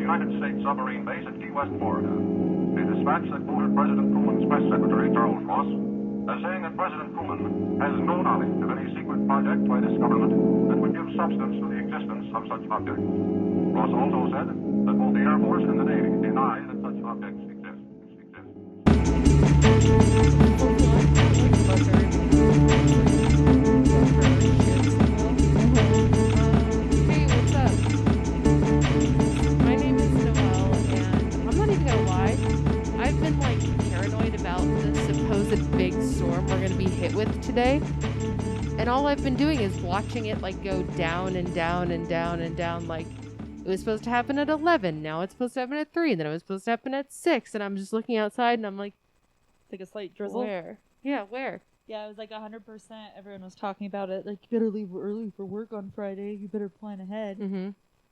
United States submarine base at Key West, Florida. A dispatch that quoted President Truman's press secretary, Charles Ross, as saying that President Truman has no knowledge of any secret project by this government that would give substance to the existence of such objects. Ross also said that both the Air Force and the Navy deny that such objects exist. Hey, what's up? My name is Noelle, and I'm not even gonna lie, I've been like paranoid about the supposed big storm we're gonna be hit with today. And all I've been doing is watching it like go down and down and down and down. Like it was supposed to happen at 11, now it's supposed to happen at 3, and then it was supposed to happen at 6, and I'm just looking outside and I'm like, like a slight drizzle. where? Yeah, where? Yeah, it was like 100%. Everyone was talking about it. Like, you better leave early for work on Friday. You better plan ahead. Mm-hmm.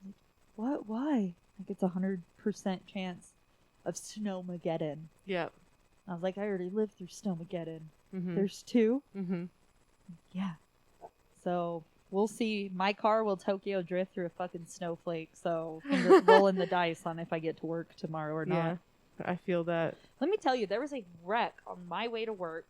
Like, what? Why? Like, it's 100% chance of Snowmageddon. Yep. I was like, I already lived through Snowmageddon. Mm-hmm. There's 2? Mm-hmm. Yeah. So, we'll see. My car will Tokyo drift through a fucking snowflake. So, rolling the dice on if I get to work tomorrow or not. Yeah, I feel that. Let me tell you, there was a wreck on my way to work.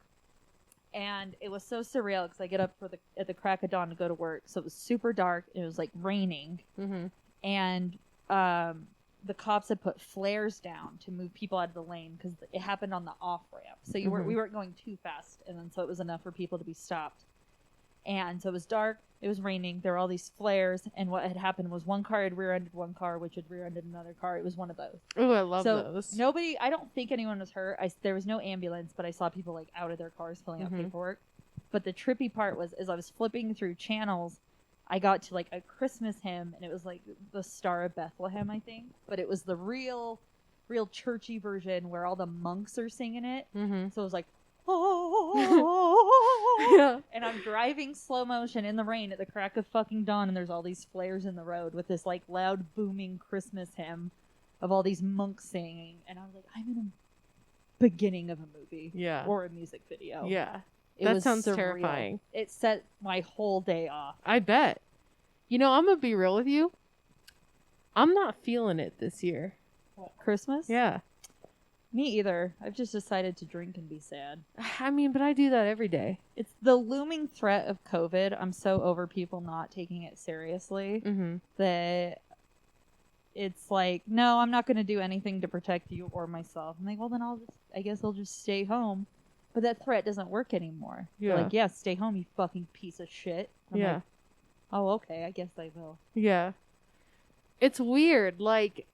And it was so surreal because I get up at the crack of dawn to go to work. So it was super dark. And it was like raining. Mm-hmm. And the cops had put flares down to move people out of the lane because it happened on the off ramp. So we weren't going too fast. And then so it was enough for people to be stopped. And so it was dark. It was raining. There were all these flares. And what had happened was one car had rear-ended one car, which had rear-ended another car. It was one of those. Oh, I love those. Nobody, I don't think anyone was hurt. There was no ambulance, but I saw people like out of their cars filling out paperwork. But the trippy part was, as I was flipping through channels, I got to like a Christmas hymn, and it was like the Star of Bethlehem, I think. But it was the real churchy version where all the monks are singing it. Mm-hmm. So it was like, oh, yeah. And I'm driving slow motion in the rain at the crack of fucking dawn, and there's all these flares in the road with this like loud booming Christmas hymn of all these monks singing, and I was like, I'm in a beginning of a movie, yeah, or a music video. Yeah, that sounds surreal. terrifying. It set my whole day off. I bet. You know, I'm gonna be real with you. I'm not feeling it this year. What, Christmas? Yeah. Me either. I've just decided to drink and be sad. I mean, but I do that every day. It's the looming threat of COVID. I'm so over people not taking it seriously that it's like, no, I'm not going to do anything to protect you or myself. I'm like, well, then I guess I'll just stay home. But that threat doesn't work anymore. Yeah. They're like, yeah, stay home, you fucking piece of shit. I'm yeah. Like, oh, okay, I guess I will. Yeah. It's weird. Like,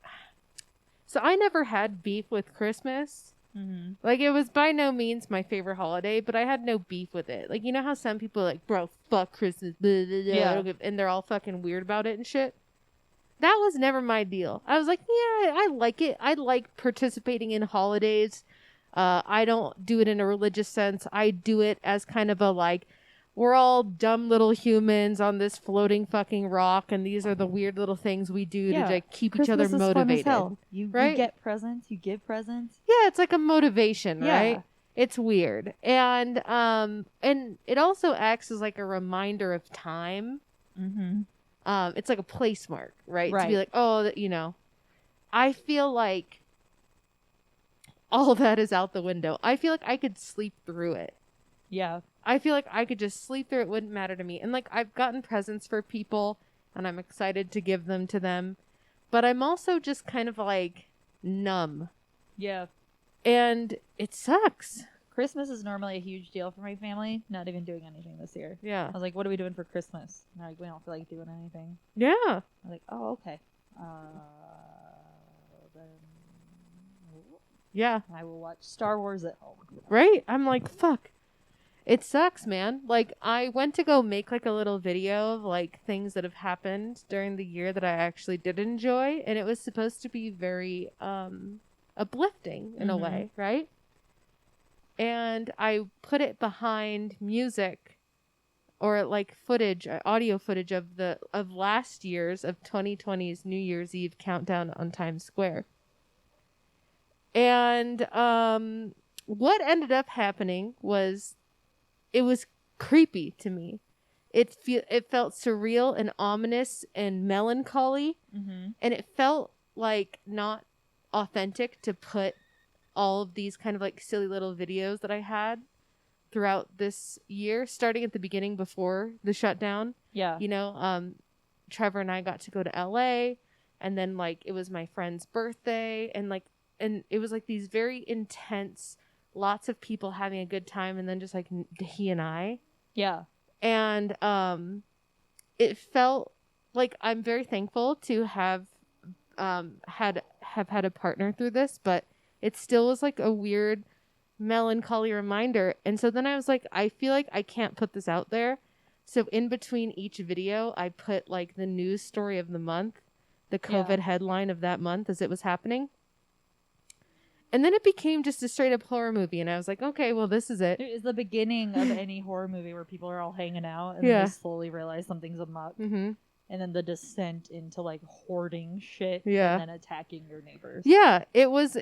so I never had beef with Christmas. Mm-hmm. Like, it was by no means my favorite holiday, but I had no beef with it. Like, you know how some people are like, bro, fuck Christmas, blah, blah, blah, yeah, and they're all fucking weird about it and shit? That was never my deal. I was like, yeah, I like it. I like participating in holidays. I don't do it in a religious sense. I do it as kind of a, like, we're all dumb little humans on this floating fucking rock, and these are the weird little things we do to like, keep Christmas each other motivated. Fun as hell. You right? You get presents. You give presents. Yeah, it's like a motivation, yeah. right? It's weird. And it also acts as like a reminder of time. Mm-hmm. It's like a place mark, right? To be like, oh, you know, I feel like all that is out the window. I feel like I could sleep through it. Yeah. I feel like I could just sleep through it. Wouldn't matter to me. And like, I've gotten presents for people and I'm excited to give them to them, but I'm also just kind of like numb. Yeah. And it sucks. Christmas is normally a huge deal for my family. Not even doing anything this year. Yeah. I was like, what are we doing for Christmas? And they're like, we don't feel like doing anything. Yeah. I'm like, oh, okay. Then yeah. I will watch Star Wars at home. Right? I'm like, fuck. It sucks, man. Like, I went to go make like a little video of like things that have happened during the year that I actually did enjoy, and it was supposed to be very uplifting in a way, right? And I put it behind music or like footage, audio footage of last year's, of 2020's New Year's Eve countdown on Times Square. And what ended up happening was, it was creepy to me. It felt surreal and ominous and melancholy, and it felt like not authentic to put all of these kind of like silly little videos that I had throughout this year, starting at the beginning before the shutdown. Yeah. You know, Trevor and I got to go to LA, and then like it was my friend's birthday, and it was like these very intense, lots of people having a good time, and then just like he and I. Yeah. And it felt like I'm very thankful to have had a partner through this, but it still was like a weird melancholy reminder. And so then I was like, I feel like I can't put this out there. So in between each video, I put like the news story of the month, the COVID headline of that month as it was happening. And then it became just a straight up horror movie. And I was like, okay, well, this is it. It is the beginning of any horror movie where people are all hanging out and then they slowly realize something's amok. Mm-hmm. And then the descent into like hoarding shit Yeah. and then attacking your neighbors. Yeah, it was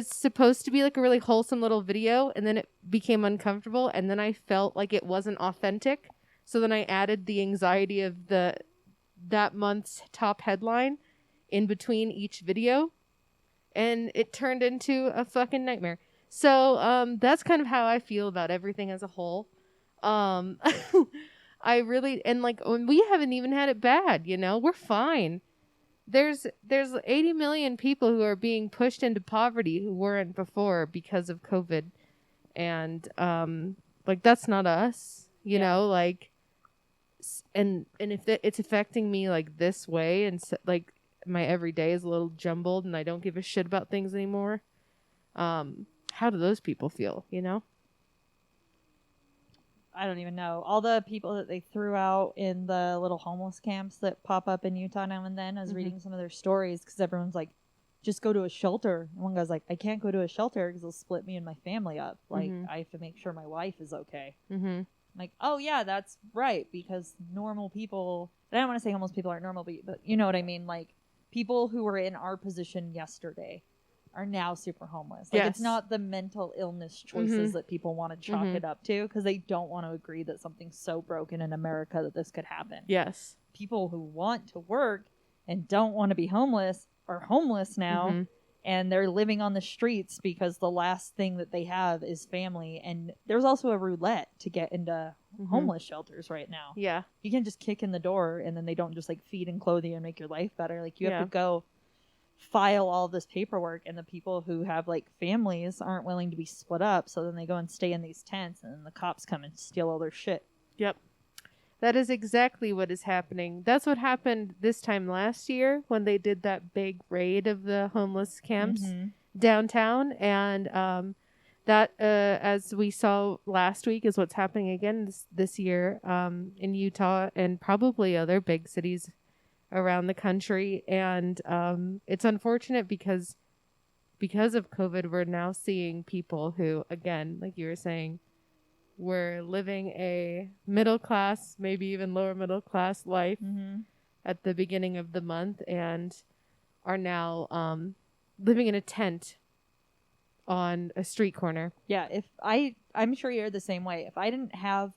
supposed to be like a really wholesome little video, and then it became uncomfortable, and then I felt like it wasn't authentic. So then I added the anxiety of that month's top headline in between each video, and it turned into a fucking nightmare. So that's kind of how I feel about everything as a whole. I really, and like when we haven't even had it bad, you know, we're fine. There's 80 million people who are being pushed into poverty who weren't before because of COVID, and like that's not us, you know, like, and if it's affecting me like this way, and so, like my everyday is a little jumbled, and I don't give a shit about things anymore. How do those people feel, you know? I don't even know. All the people that they threw out in the little homeless camps that pop up in Utah now and then. I was reading some of their stories because everyone's like, just go to a shelter. And one guy's like, I can't go to a shelter because they'll split me and my family up. Like, I have to make sure my wife is okay. Mm-hmm. I'm like, oh, yeah, that's right. Because normal people, and I don't want to say homeless people aren't normal, but you know what I mean? Like, people who were in our position yesterday are now super homeless. Like, it's not the mental illness choices that people want to chalk it up to because they don't want to agree that something's so broken in America that this could happen. Yes. People who want to work and don't want to be homeless are homeless now, and they're living on the streets because the last thing that they have is family. And there's also a roulette to get into homeless shelters right now. Yeah. You can't just kick in the door and then they don't just like feed and clothe you and make your life better. Like you have to go file all this paperwork, and the people who have like families aren't willing to be split up, so then they go and stay in these tents, and then the cops come and steal all their shit. Yep. That is exactly what is happening. That's what happened this time last year when they did that big raid of the homeless camps downtown, and that as we saw last week is what's happening again this year in Utah and probably other big cities around the country. And it's unfortunate because of COVID, we're now seeing people who, again, like you were saying, were living a middle class, maybe even lower middle class life at the beginning of the month, and are now living in a tent on a street corner. Yeah, I'm sure you're the same way. If I didn't have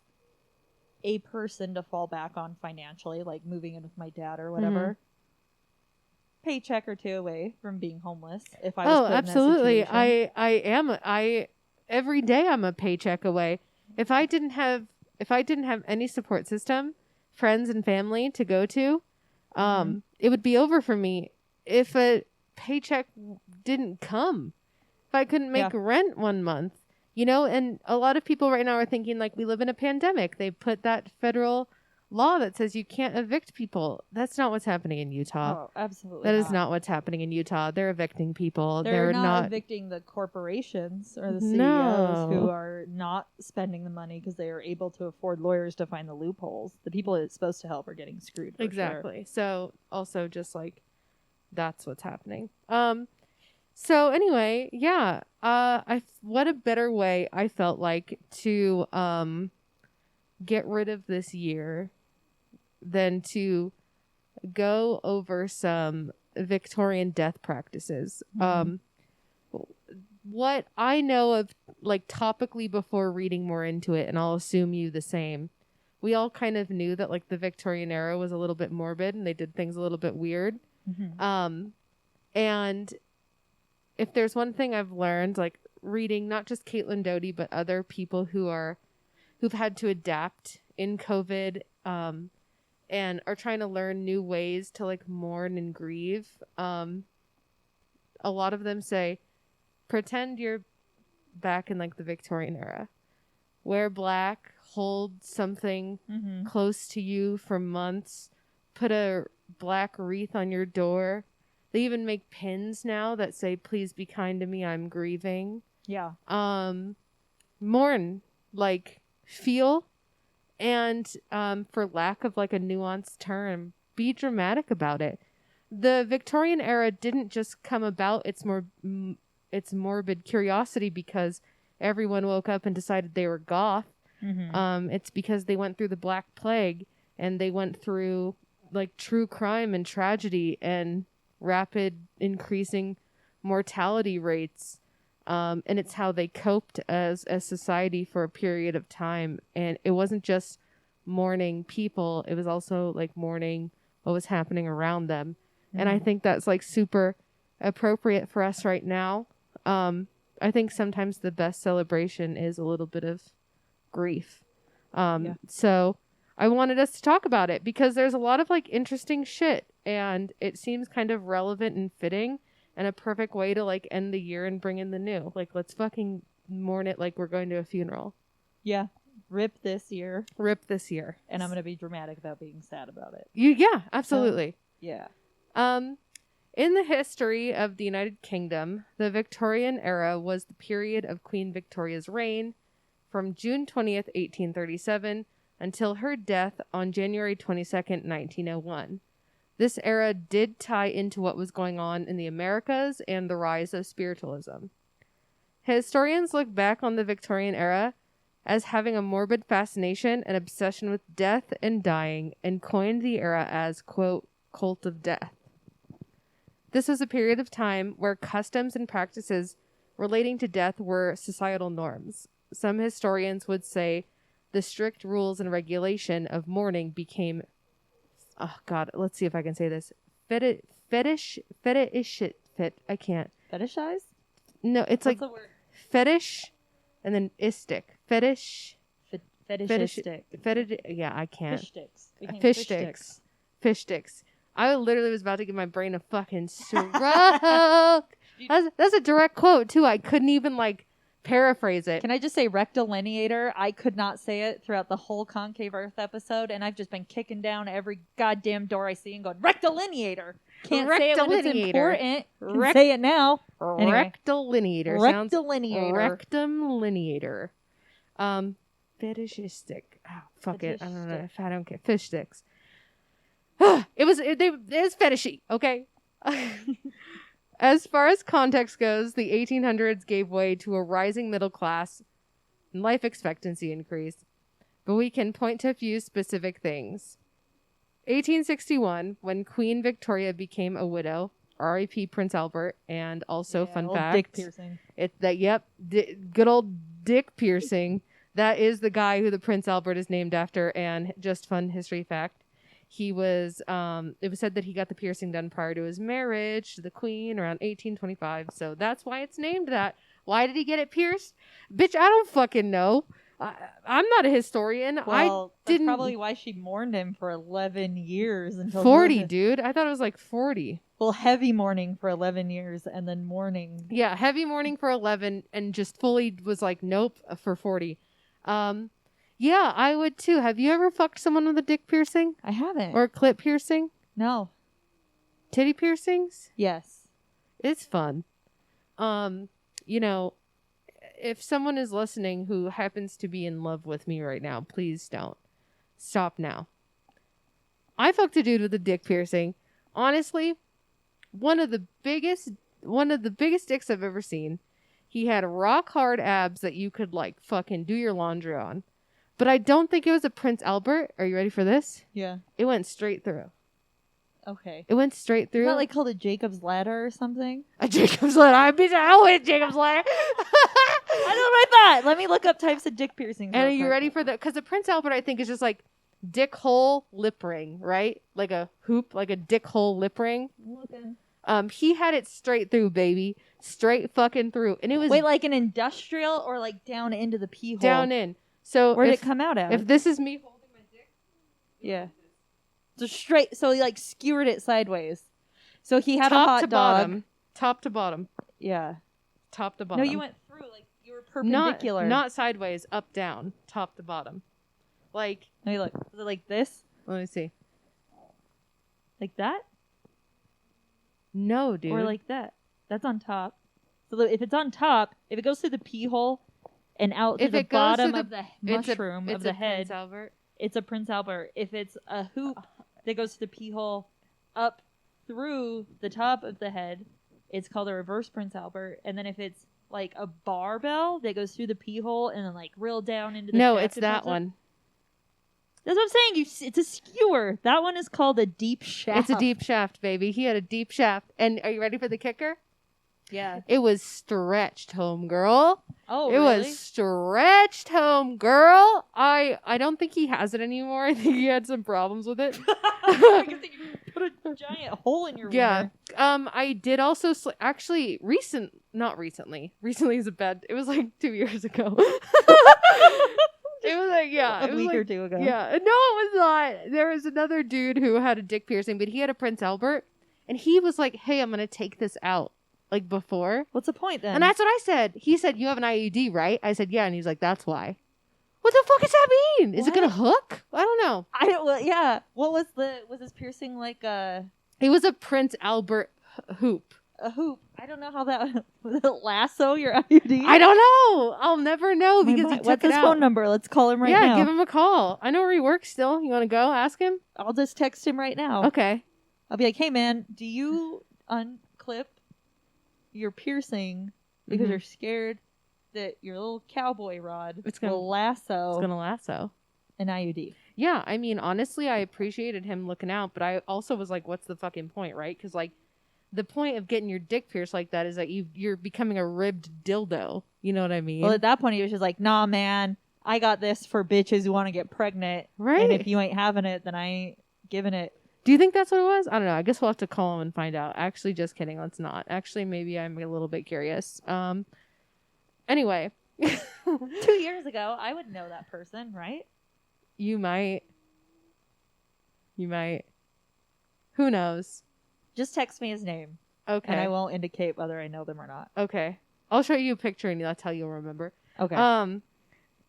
a person to fall back on financially, like moving in with my dad or whatever, paycheck or two away from being homeless. If I was put absolutely, in that situation. I every day I'm a paycheck away. If I didn't have any support system, friends and family to go to, it would be over for me. If a paycheck didn't come, if I couldn't make rent one month. You know, and a lot of people right now are thinking like we live in a pandemic. They put that federal law that says you can't evict people. That's not what's happening in Utah. Oh, absolutely. That is not what's happening in Utah. They're evicting people. They're not evicting the corporations or the CEOs who are not spending the money because they are able to afford lawyers to find the loopholes. The people it's supposed to help are getting screwed. Exactly. Sure. So also just like that's what's happening. So anyway, yeah, what a better way I felt like to get rid of this year than to go over some Victorian death practices. What I know of, like topically before reading more into it, and I'll assume you the same, we all kind of knew that like the Victorian era was a little bit morbid and they did things a little bit weird. And if there's one thing I've learned, like reading not just Caitlin Doughty, but other people who've had to adapt in COVID, and are trying to learn new ways to like mourn and grieve. A lot of them say, pretend you're back in like the Victorian era. Wear black, hold something close to you for months, put a black wreath on your door. They even make pins now that say, please be kind to me, I'm grieving. Yeah. Mourn, like feel, and for lack of like a nuanced term, be dramatic about it. The Victorian era didn't just come about its morbid curiosity because everyone woke up and decided they were goth. It's because they went through the Black Plague, and they went through like true crime and tragedy and rapid increasing mortality rates. And it's how they coped as a society for a period of time. And it wasn't just mourning people, it was also like mourning what was happening around them. And I think that's like super appropriate for us right now. I think sometimes the best celebration is a little bit of grief. So I wanted us to talk about it because there's a lot of like interesting shit, and it seems kind of relevant and fitting and a perfect way to like end the year and bring in the new. Like, let's fucking mourn it like we're going to a funeral. Yeah. Rip this year. And I'm going to be dramatic about being sad about it. Yeah, absolutely. Yeah. In the history of the United Kingdom, the Victorian era was the period of Queen Victoria's reign from June 20th, 1837 until her death on January 22nd, 1901. This era did tie into what was going on in the Americas and the rise of spiritualism. Historians look back on the Victorian era as having a morbid fascination and obsession with death and dying, and coined the era as, quote, cult of death. This was a period of time where customs and practices relating to death were societal norms. Some historians would say the strict rules and regulation of mourning became, oh God, let's see if I can say this. I can't. Fetishize? No, it's What's like the word? fetish and then istic. Fetish. Fetishistic. Yeah, I can't. Fish sticks. Became Fish sticks. Fish sticks. I literally was about to give my brain a fucking stroke. That's a direct quote, too. I couldn't even, like, paraphrase it. Can I just say rectilineator? I could not say it throughout the whole Concave Earth episode, and I've just been kicking down every goddamn door I see and going, rectilineator! Can't say it when it's important. Can say it now. Anyway. Rectilineator. Rectilineator. Rectum lineator. Fetishistic. Oh, fuck it. I don't know if I don't get fish sticks. It was fetishy, okay? As far as context goes, the 1800s gave way to a rising middle class and life expectancy increase, but we can point to a few specific things. 1861, when Queen Victoria became a widow, R.I.P. Prince Albert, and also, fun fact, dick piercing. Good old dick piercing. That is the guy who the Prince Albert is named after, and just fun history fact. He was, it was said that he got the piercing done prior to his marriage to the Queen around 1825. So that's why it's named that. Why did he get it pierced? Bitch, I don't fucking know. I'm not a historian. Well, that's probably why she mourned him for 11 years. Until 40, dude. I thought it was like 40. Well, heavy mourning for 11 years and then mourning. Yeah, heavy mourning for 11 and just fully was like, nope, for 40. Yeah, I would too. Have you ever fucked someone with a dick piercing? I haven't. Or a clit piercing? No. Titty piercings? Yes. It's fun. You know, if someone is listening who happens to be in love with me right now, please don't. Stop now. I fucked a dude with a dick piercing. Honestly, one of the biggest dicks I've ever seen. He had rock hard abs that you could like fucking do your laundry on. But I don't think it was a Prince Albert. Are you ready for this? Yeah. It went straight through. Okay. It went straight through. Isn't that like called a Jacob's Ladder or something? A Jacob's Ladder. I'd be down with Jacob's Ladder. I know what I thought. Let me look up types of dick piercings. And are you ready for that? Because the Prince Albert, I think, is just like dick hole lip ring, right? Like a hoop, like a dick hole lip ring. I'm looking. He had it straight through, baby. Straight fucking through. And it was Wait, like an industrial or like down into the pee hole? down in. So Where did it come out at? If this is me holding my dick. Yeah. So straight, so he like skewered it sideways. So he had top a hot to dog. bottom. Top to bottom. Yeah. Top to bottom. No, you went through, like you were perpendicular. Not sideways, up, down, top to bottom. Like. No, you look. Was it like this? Let me see. Like that? No, dude. Or like that. That's on top. So if it's on top, if it goes through the pee hole and out to the bottom of the mushroom of the head, Prince Albert. It's a Prince Albert. If it's a hoop that goes to the pee hole up through the top of the head, it's called a reverse Prince Albert. And then if it's like a barbell that goes through the pee hole and then like real down into the No, shaft it's that one. That's what I'm saying. It's a skewer. That one is called a deep shaft. It's a deep shaft, baby. He had a deep shaft. And are you ready for the kicker? Yeah. It was stretched, homegirl. Oh, it really? was stretched, homegirl. I don't think he has it anymore. I think he had some problems with it. I think you put a giant hole in your wiener. I did also actually not recently. Recently is it was like 2 years ago. It was like, yeah. A week or two ago. Yeah. No, it was not. There was another dude who had a dick piercing, but he had a Prince Albert. And he was like, hey, I'm going to take this out. Like before. What's the point then? And that's what I said. He said, you have an IUD, right? I said, yeah. And he's like, that's why. What the fuck does that mean? Is it going to hook? I don't know. Yeah. What was his piercing like It was a Prince Albert hoop. A hoop. I don't know how that was it lasso your IUD? I don't know. I'll never know because he took What's it his out. phone number? Let's call him right now. Yeah, give him a call. I know where he works still. You want to go ask him? I'll just text him right now. Okay. I'll be like, hey man, do you unclip your piercing because you're scared that your little cowboy rod will lasso? It's gonna lasso an IUD. Yeah, I mean, honestly, I appreciated him looking out, but I also was like, what's the fucking point, right? Because like, the point of getting your dick pierced like that is that you're becoming a ribbed dildo. You know what I mean? Well, at that point, he was just like, nah, man, I got this for bitches who want to get pregnant. Right. And if you ain't having it, then I ain't giving it. Do you think that's what it was? I don't know. I guess we'll have to call him and find out. Actually, just kidding. Let's not. Actually, maybe I'm a little bit curious. Anyway. 2 years ago, I would know that person, right? You might. Who knows? Just text me his name. Okay. And I won't indicate whether I know them or not. Okay. I'll show you a picture and that's how you'll remember. Okay.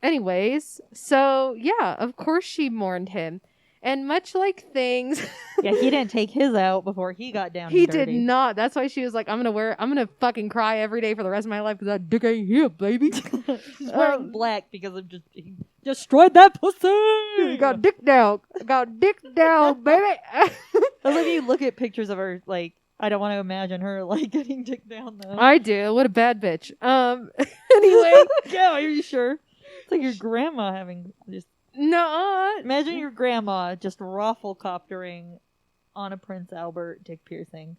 Anyways, so yeah, of course she mourned him. And much like things... yeah, he didn't take his out before he got down He and dirty. did not. That's why she was like, I'm gonna fucking cry every day for the rest of my life because that dick ain't here, baby. She's wearing black because of he destroyed that pussy. Got dick down. Got dick down, baby. I was like, you look at pictures of her, like, I don't want to imagine her, like, getting dick down, though. I do. What a bad bitch. Anyway. Yeah, are you sure? It's like your grandma having just... No. Imagine your grandma just raffle-coptering on a Prince Albert dick piercing.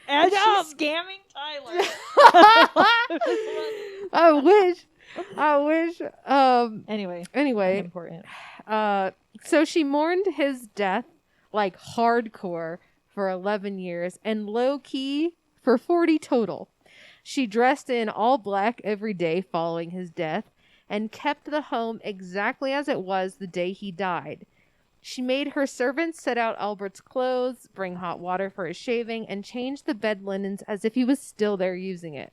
As she's scamming Tyler. I wish. Anyway. Important. So she mourned his death like hardcore for 11 years and low-key for 40 total. She dressed in all black every day following his death and kept the home exactly as it was the day he died. She made her servants set out Albert's clothes, bring hot water for his shaving, and change the bed linens as if he was still there using it.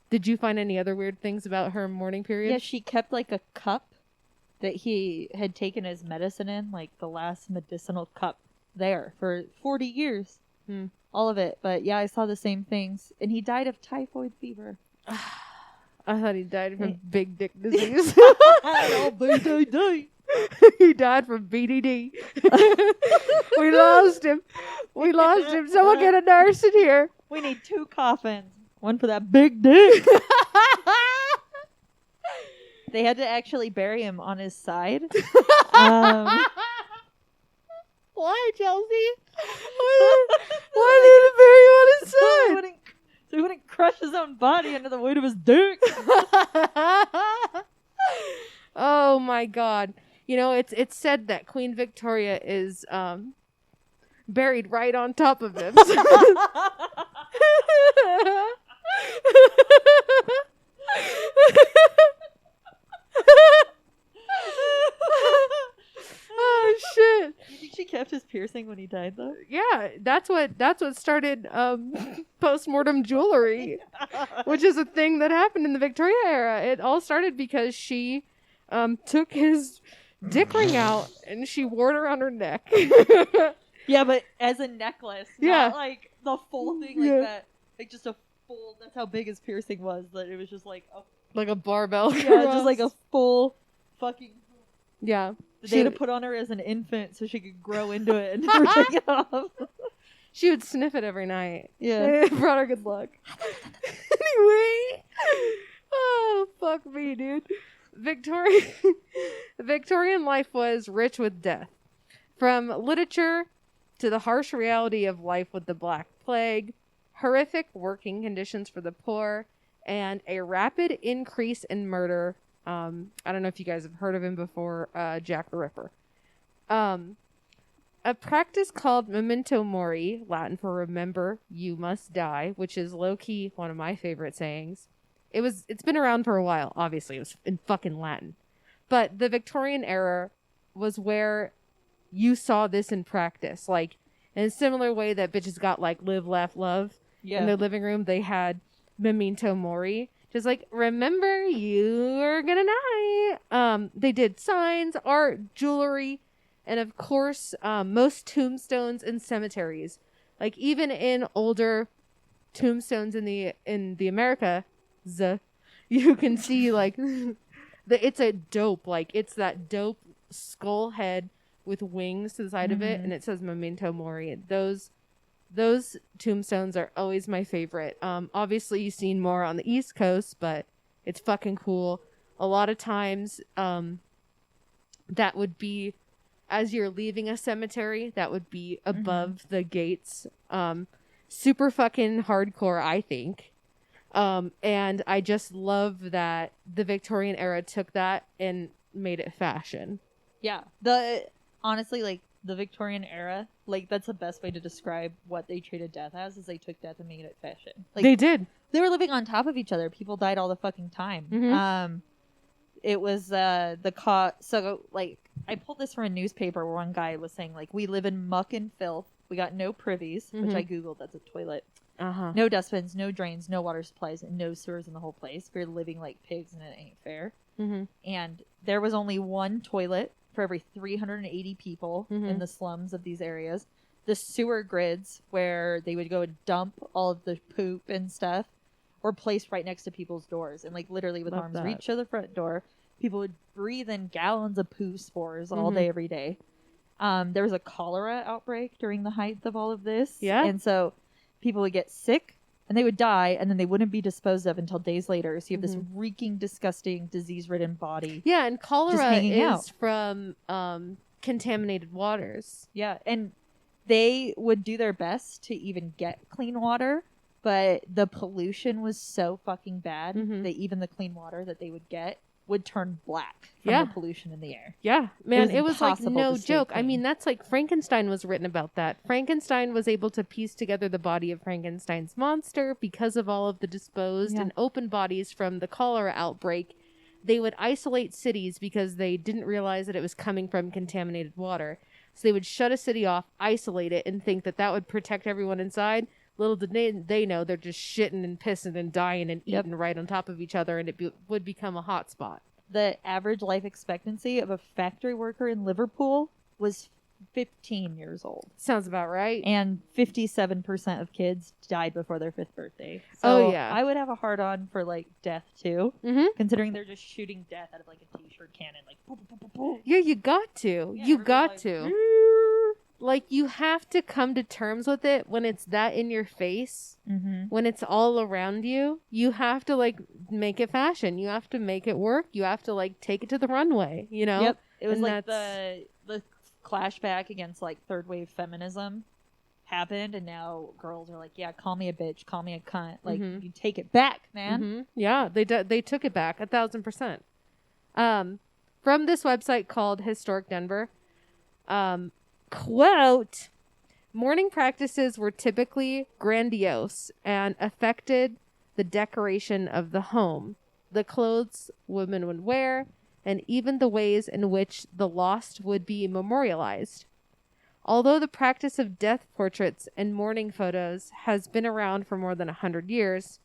Did you find any other weird things about her mourning period? Yeah, she kept like a cup that he had taken his medicine in, like the last medicinal cup there for 40 years. All of it. But yeah, I saw the same things. And he died of typhoid fever. I thought he died from big dick disease. BDD. He died from BDD. We lost him. Someone get a nurse in here. We need 2 coffins. One for that big dick. They had to actually bury him on his side. Why, Chelsea? Why are they going to bury him on his side? So he wouldn't crush his own body under the weight of his dick. Oh my God. You know, it's said that Queen Victoria is buried right on top of him. Oh shit. You think she kept his piercing when he died, though? Yeah, that's what started post-mortem jewelry, which is a thing that happened in the Victoria era. It all started because she took his dick ring out and she wore it around her neck. Yeah, but as a necklace, Yeah. not like the full thing like that. Like just a full. That's how big his piercing was. That it was just like a Like a barbell. yeah, just like a full fucking. Yeah. They had to put on her as an infant so she could grow into it and never take it off. She would sniff it every night. Yeah. It brought her good luck. Anyway. Oh, fuck me, dude. Victorian life was rich with death. From literature to the harsh reality of life with the Black Plague, horrific working conditions for the poor, and a rapid increase in murder. I don't know if you guys have heard of him before, Jack the Ripper. A practice called memento mori, Latin for remember you must die, which is low-key one of my favorite sayings. It's been around for a while, obviously. It was in fucking Latin. But the Victorian era was where you saw this in practice. Like, in a similar way that bitches got, like, live, laugh, love in their living room, they had memento mori. Just like, remember, you are gonna die. They did signs, art, jewelry, and of course, most tombstones in cemeteries. Like, even in older tombstones in the Americas, you can see, like, it's a dope. Like, it's that dope skull head with wings to the side of it, and it says memento mori. Those tombstones are always my favorite. Obviously, you've seen more on the East Coast, but it's fucking cool. A lot of times, that would be, as you're leaving a cemetery, that would be above the gates. Super fucking hardcore, I think. And I just love that the Victorian era took that and made it fashion. Yeah. Honestly, like, the Victorian era, like, that's the best way to describe what they treated death as, is they took death and made it fashion. Like, They did. They were living on top of each other. People died all the fucking time. It was so, like, I pulled this from a newspaper where one guy was saying, like, we live in muck and filth. We got no privies, which I Googled. That's a toilet. No dustbins, no drains, no water supplies, and no sewers in the whole place. We're living like pigs, and it ain't fair. And there was only one toilet for every 380 people in the slums of these areas. The sewer grids, where they would go and dump all of the poop and stuff, were placed right next to people's doors. And, like, literally with arms reach to the front door, people would breathe in gallons of poo spores all day, every day. There was a cholera outbreak during the height of all of this. Yeah. And so people would get sick and they would die, and then they wouldn't be disposed of until days later. So you have this reeking, disgusting, disease-ridden body. Yeah, and cholera is out. from contaminated waters. Yeah, and they would do their best to even get clean water, but the pollution was so fucking bad that even the clean water that they would get would turn black from the pollution in the air. Yeah, man, it was like impossible no to stay joke. clean. I mean, that's like Frankenstein was written about that. Frankenstein was able to piece together the body of Frankenstein's monster because of all of the disposed and open bodies from the cholera outbreak. They would isolate cities because they didn't realize that it was coming from contaminated water. So they would shut a city off, isolate it, and think that that would protect everyone inside. Little did they know they're just shitting and pissing and dying and eating right on top of each other, and it would become a hot spot. The average life expectancy of a factory worker in Liverpool was 15 years old. Sounds about right. And 57% of kids died before their 5th birthday. So I would have a hard on for, like, death too, considering they're just shooting death out of, like, a t-shirt cannon, like boop, boop, boop, boop. Yeah, you got to. Yeah, you got like, to. Like, you have to come to terms with it when it's that in your face, when it's all around you. You have to, like, make it fashion. You have to make it work. You have to, like, take it to the runway, you know? Yep. It was and like the clash back against, like, third wave feminism happened, and now girls are like, yeah, call me a bitch, call me a cunt. Like, you take it back, man. Yeah, they took it back 1,000%. From this website called Historic Denver, quote, Mourning practices were typically grandiose and affected the decoration of the home, the clothes women would wear, and even the ways in which the lost would be memorialized. Although the practice of death portraits and mourning photos has been around for more than 100 years,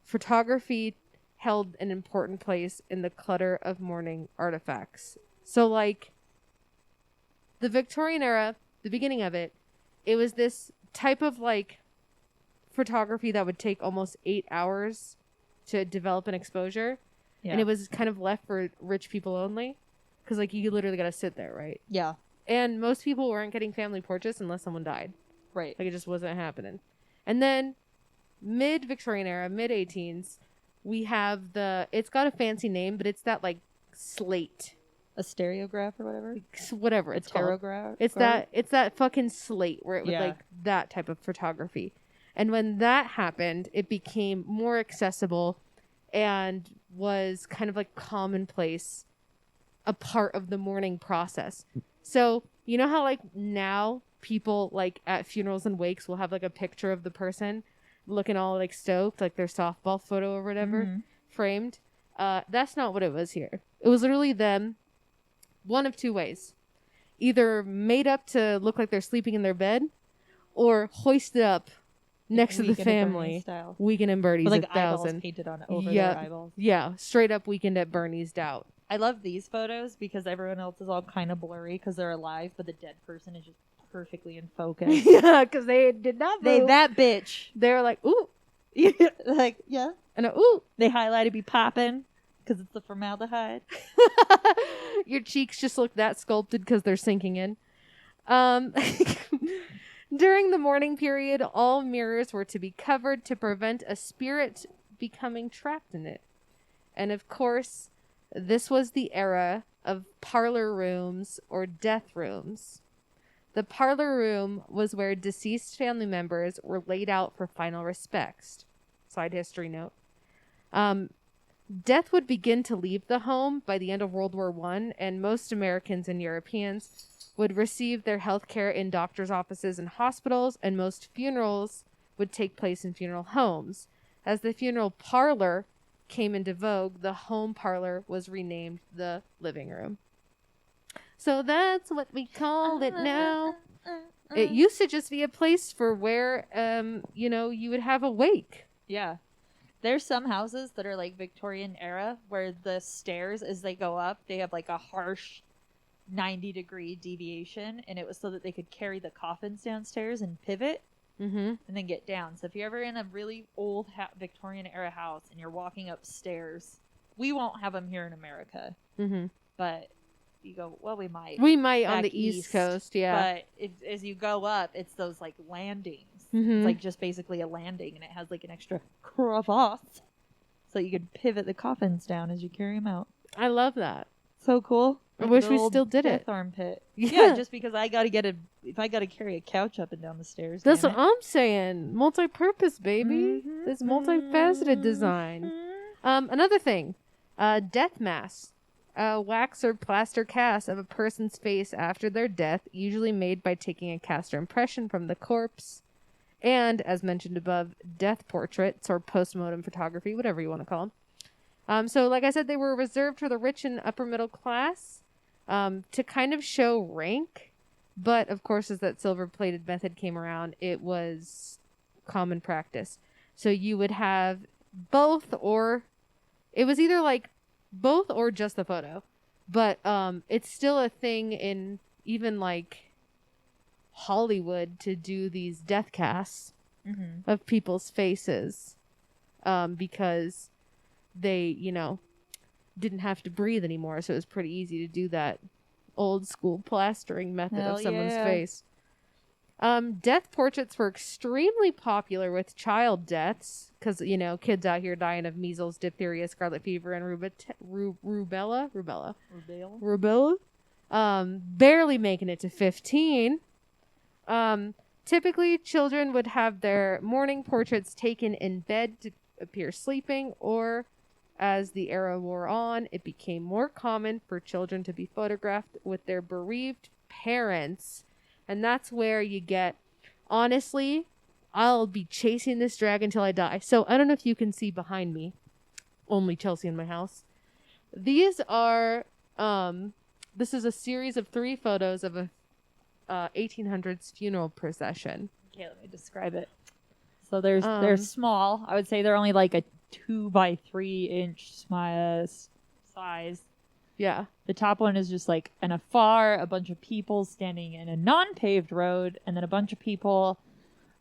photography held an important place in the clutter of mourning artifacts. So, like, the Victorian era, the beginning of it, it was this type of, like, photography that would take almost 8 hours to develop an exposure. Yeah. And it was kind of left for rich people only. Because, like, you literally got to sit there, right? Yeah. And most people weren't getting family portraits unless someone died. Right. Like, it just wasn't happening. And then, mid-Victorian era, mid-18s, we have it's got a fancy name, but it's that, like, slate. A stereograph or whatever? Whatever it's called. It's that fucking slate where it was, like, that type of photography. And when that happened, it became more accessible and was kind of, like, commonplace, a part of the mourning process. So, you know how, like, now people, like, at funerals and wakes will have, like, a picture of the person looking all, like, stoked, like their softball photo or whatever, framed? That's not what it was here. It was literally them, one of two ways. Either made up to look like they're sleeping in their bed, or hoisted up next to the family. Weekend at Bernie's, with, like, 1,000. Eyeballs painted on over their eyeballs. Yeah, straight up Weekend at Bernie's out. I love these photos because everyone else is all kind of blurry because they're alive, but the dead person is just perfectly in focus. Yeah, because they did not move. That bitch. They're like, ooh. Like, yeah. And ooh. They highlighted be popping because it's the formaldehyde. Your cheeks just look that sculpted because they're sinking in. During the mourning period, all mirrors were to be covered to prevent a spirit becoming trapped in it. And of course, this was the era of parlor rooms or death rooms. The parlor room was where deceased family members were laid out for final respects. Side history note. Death would begin to leave the home by the end of World War I, and most Americans and Europeans would receive their health care in doctors' offices and hospitals, and most funerals would take place in funeral homes. As the funeral parlor came into vogue, the home parlor was renamed the living room. So that's what we call it now. It used to just be a place for where, you would have a wake. Yeah. There's some houses that are like Victorian era where the stairs, as they go up, they have like a harsh 90-degree deviation, and it was so that they could carry the coffins downstairs and pivot and then get down. So if you're ever in a really old Victorian era house and you're walking upstairs, we won't have them here in America. But you go, well, we might. We might on the East Coast, yeah. But as you go up, it's those like landings. It's like just basically a landing, and it has like an extra crevasse, so you can pivot the coffins down as you carry them out. I love that. So cool. I wish we still did it. Armpit. Yeah, just because I got to if I got to carry a couch up and down the stairs. That's what I'm saying. Multi-purpose, baby. This multifaceted design. Another thing, death masks. Wax or plaster cast of a person's face after their death, usually made by taking a cast or impression from the corpse. And, as mentioned above, death portraits or postmortem photography, whatever you want to call them. So, like I said, they were reserved for the rich and upper middle class to kind of show rank. But, of course, as that silver-plated method came around, it was common practice. So you would have both, or it was either like both or just the photo. But it's still a thing in even like Hollywood to do these death casts of people's faces because they, didn't have to breathe anymore. So it was pretty easy to do that old school plastering method of someone's face. Death portraits were extremely popular with child deaths because, kids out here dying of measles, diphtheria, scarlet fever, and rubella. Barely making it to 15. Typically, children would have their mourning portraits taken in bed to appear sleeping, or as the era wore on, it became more common for children to be photographed with their bereaved parents And that's where you get, honestly, I'll be chasing this dragon until I die. So I don't know if you can see behind me, only Chelsea in my house. These are, this is a series of 3 photos of a 1800s funeral procession. Okay, let me describe it. So they're small. I would say they're only like a 2 by 3 inch size. Yeah. The top one is just like in afar, a bunch of people standing in a non-paved road, and then a bunch of people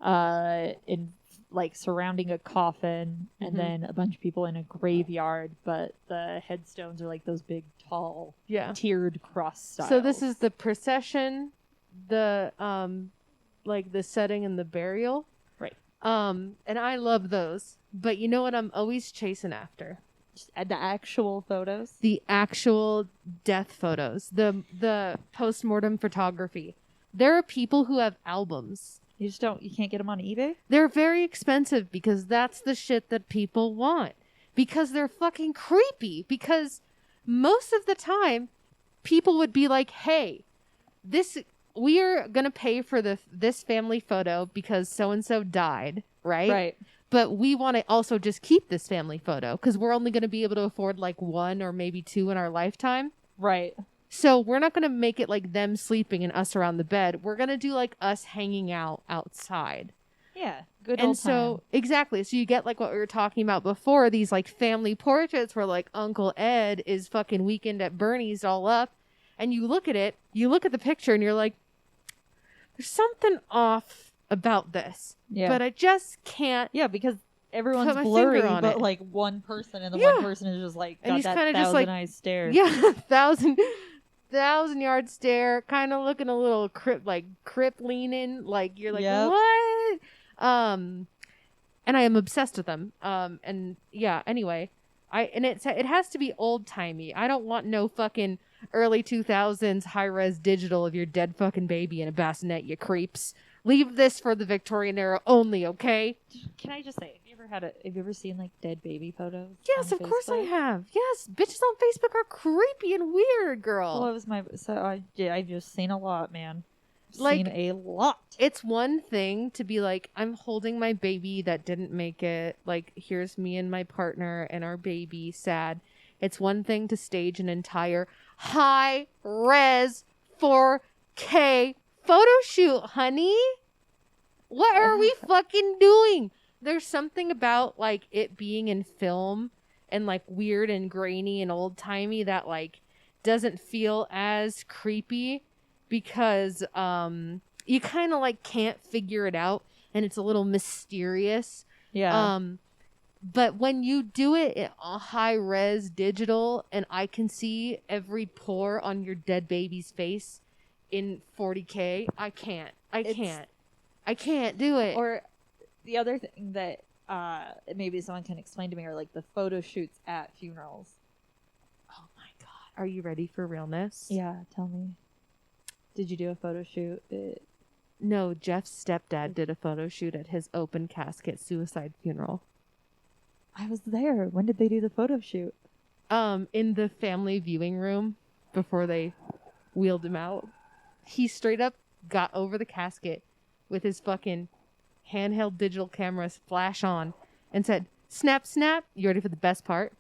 in like surrounding a coffin, and then a bunch of people in a graveyard, but the headstones are like those big, tall, tiered cross styles. So this is the procession, the like the setting and the burial. Right. And I love those. But you know what I'm always chasing after? Just the actual photos? The actual death photos. The post-mortem photography. There are people who have albums. You can't get them on eBay? They're very expensive because that's the shit that people want. Because they're fucking creepy. Because most of the time, people would be like, hey, we are going to pay for this family photo because so-and-so died, right? Right. But we want to also just keep this family photo because we're only going to be able to afford like 1 or maybe 2 in our lifetime. Right. So we're not going to make it like them sleeping and us around the bed. We're going to do like us hanging out outside. Yeah. Good and old so time. exactly. So you get like what we were talking about before, these like family portraits where like Uncle Ed is fucking Weekend at Bernie's all up. And you look at it, you look at the picture and you're like, there's something off about this. Yeah. But I just can't. Yeah, because everyone's put my blurry, finger on but it. like one person, and the one person is just like And got he's that kinda just, like, thousand-eyed stare. Yeah, thousand-yard stare, kind of looking a little crip leaning, like you're like, Yep. what? And I am obsessed with them. And yeah, anyway, it has to be old timey. I don't want no fucking early 2000s high res digital of your dead fucking baby in a bassinet, you creeps. Leave this for the Victorian era only, okay? Can I just say, have you ever seen like dead baby photos? Yes, on of course I Facebook? have. Yes, bitches on Facebook are creepy and weird, girl. Well, it was I've just seen a lot, man. Like, Seen a lot. It's one thing to be like, I'm holding my baby that didn't make it. Like, here's me and my partner and our baby, sad. It's one thing to stage an entire high-res 4K photo shoot, honey. What are we fucking doing? There's something about, like, it being in film and, like, weird and grainy and old-timey that, like, doesn't feel as creepy because you kind of, like, can't figure it out and it's a little mysterious. Yeah. But when you do it in a high-res digital and I can see every pore on your dead baby's face in 40K, I can't do it. Or the other thing that maybe someone can explain to me are like the photo shoots at funerals. Oh my god. Are you ready for realness? Yeah, tell me. Did you do a photo shoot? No, Jeff's stepdad did a photo shoot at his open casket suicide funeral. I was there. When did they do the photo shoot? In the family viewing room before they wheeled him out. He straight up got over the casket with his fucking handheld digital cameras flash on and said, snap, snap. You ready for the best part?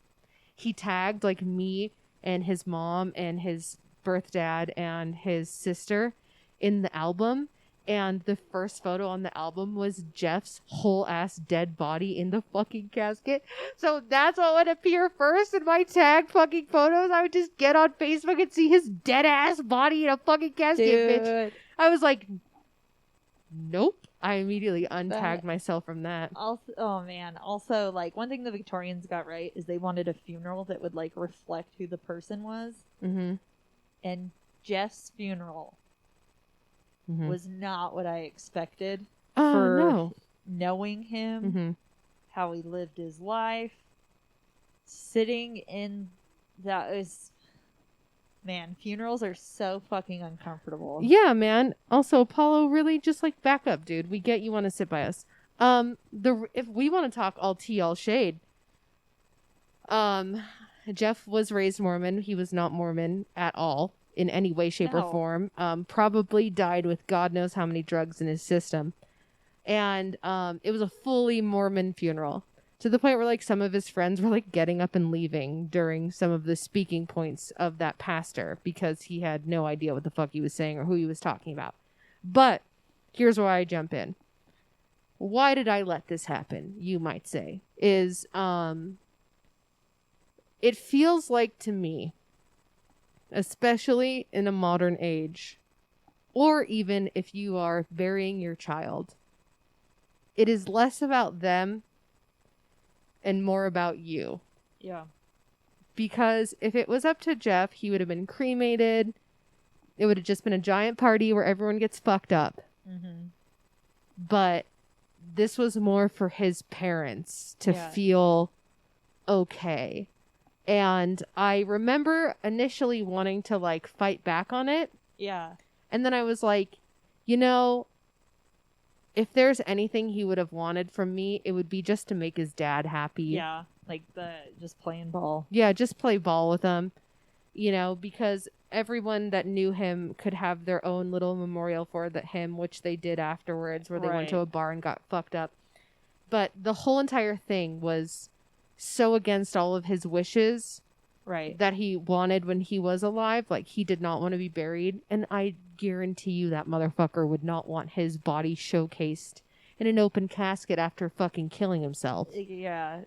He tagged like me and his mom and his birth dad and his sister in the album. And the first photo on the album was Jeff's whole ass dead body in the fucking casket. So that's what would appear first in my tagged fucking photos. I would just get on Facebook and see his dead ass body in a fucking casket, Dude. bitch. I was like, nope. I immediately untagged myself from that. Also, oh man. Also, like, one thing the Victorians got right is they wanted a funeral that would, like, reflect who the person was. Mm-hmm. And Jeff's funeral was not what I expected for knowing him, how he lived his life. Sitting in that was... Man, funerals are so fucking uncomfortable. Yeah, man. Also, Apollo, really just like back up, dude. We get you want to sit by us. If we want to talk all tea, all shade. Jeff was raised Mormon. He was not Mormon at all. in any way, shape, or No. form. Probably died with God knows how many drugs in his system. And it was a fully Mormon funeral, to the point where like some of his friends were like getting up and leaving during some of the speaking points of that pastor because he had no idea what the fuck he was saying or who he was talking about. But here's where I jump in. Why did I let this happen, you might say, is it feels like to me, especially in a modern age, or even if you are burying your child, it is less about them and more about you. Yeah. Because if it was up to Jeff, he would have been cremated. It would have just been a giant party where everyone gets fucked up. Mm-hmm. But this was more for his parents to feel okay. And I remember initially wanting to like fight back on it. Yeah. And then I was like, you know, if there's anything he would have wanted from me, it would be just to make his dad happy. Yeah. Like just playing ball. Yeah, just play ball with him. You know, because everyone that knew him could have their own little memorial for him, which they did afterwards, where they went to a bar and got fucked up. But the whole entire thing was so against all of his wishes that he wanted when he was alive. Like, he did not want to be buried. And I guarantee you that motherfucker would not want his body showcased in an open casket after fucking killing himself. Yeah.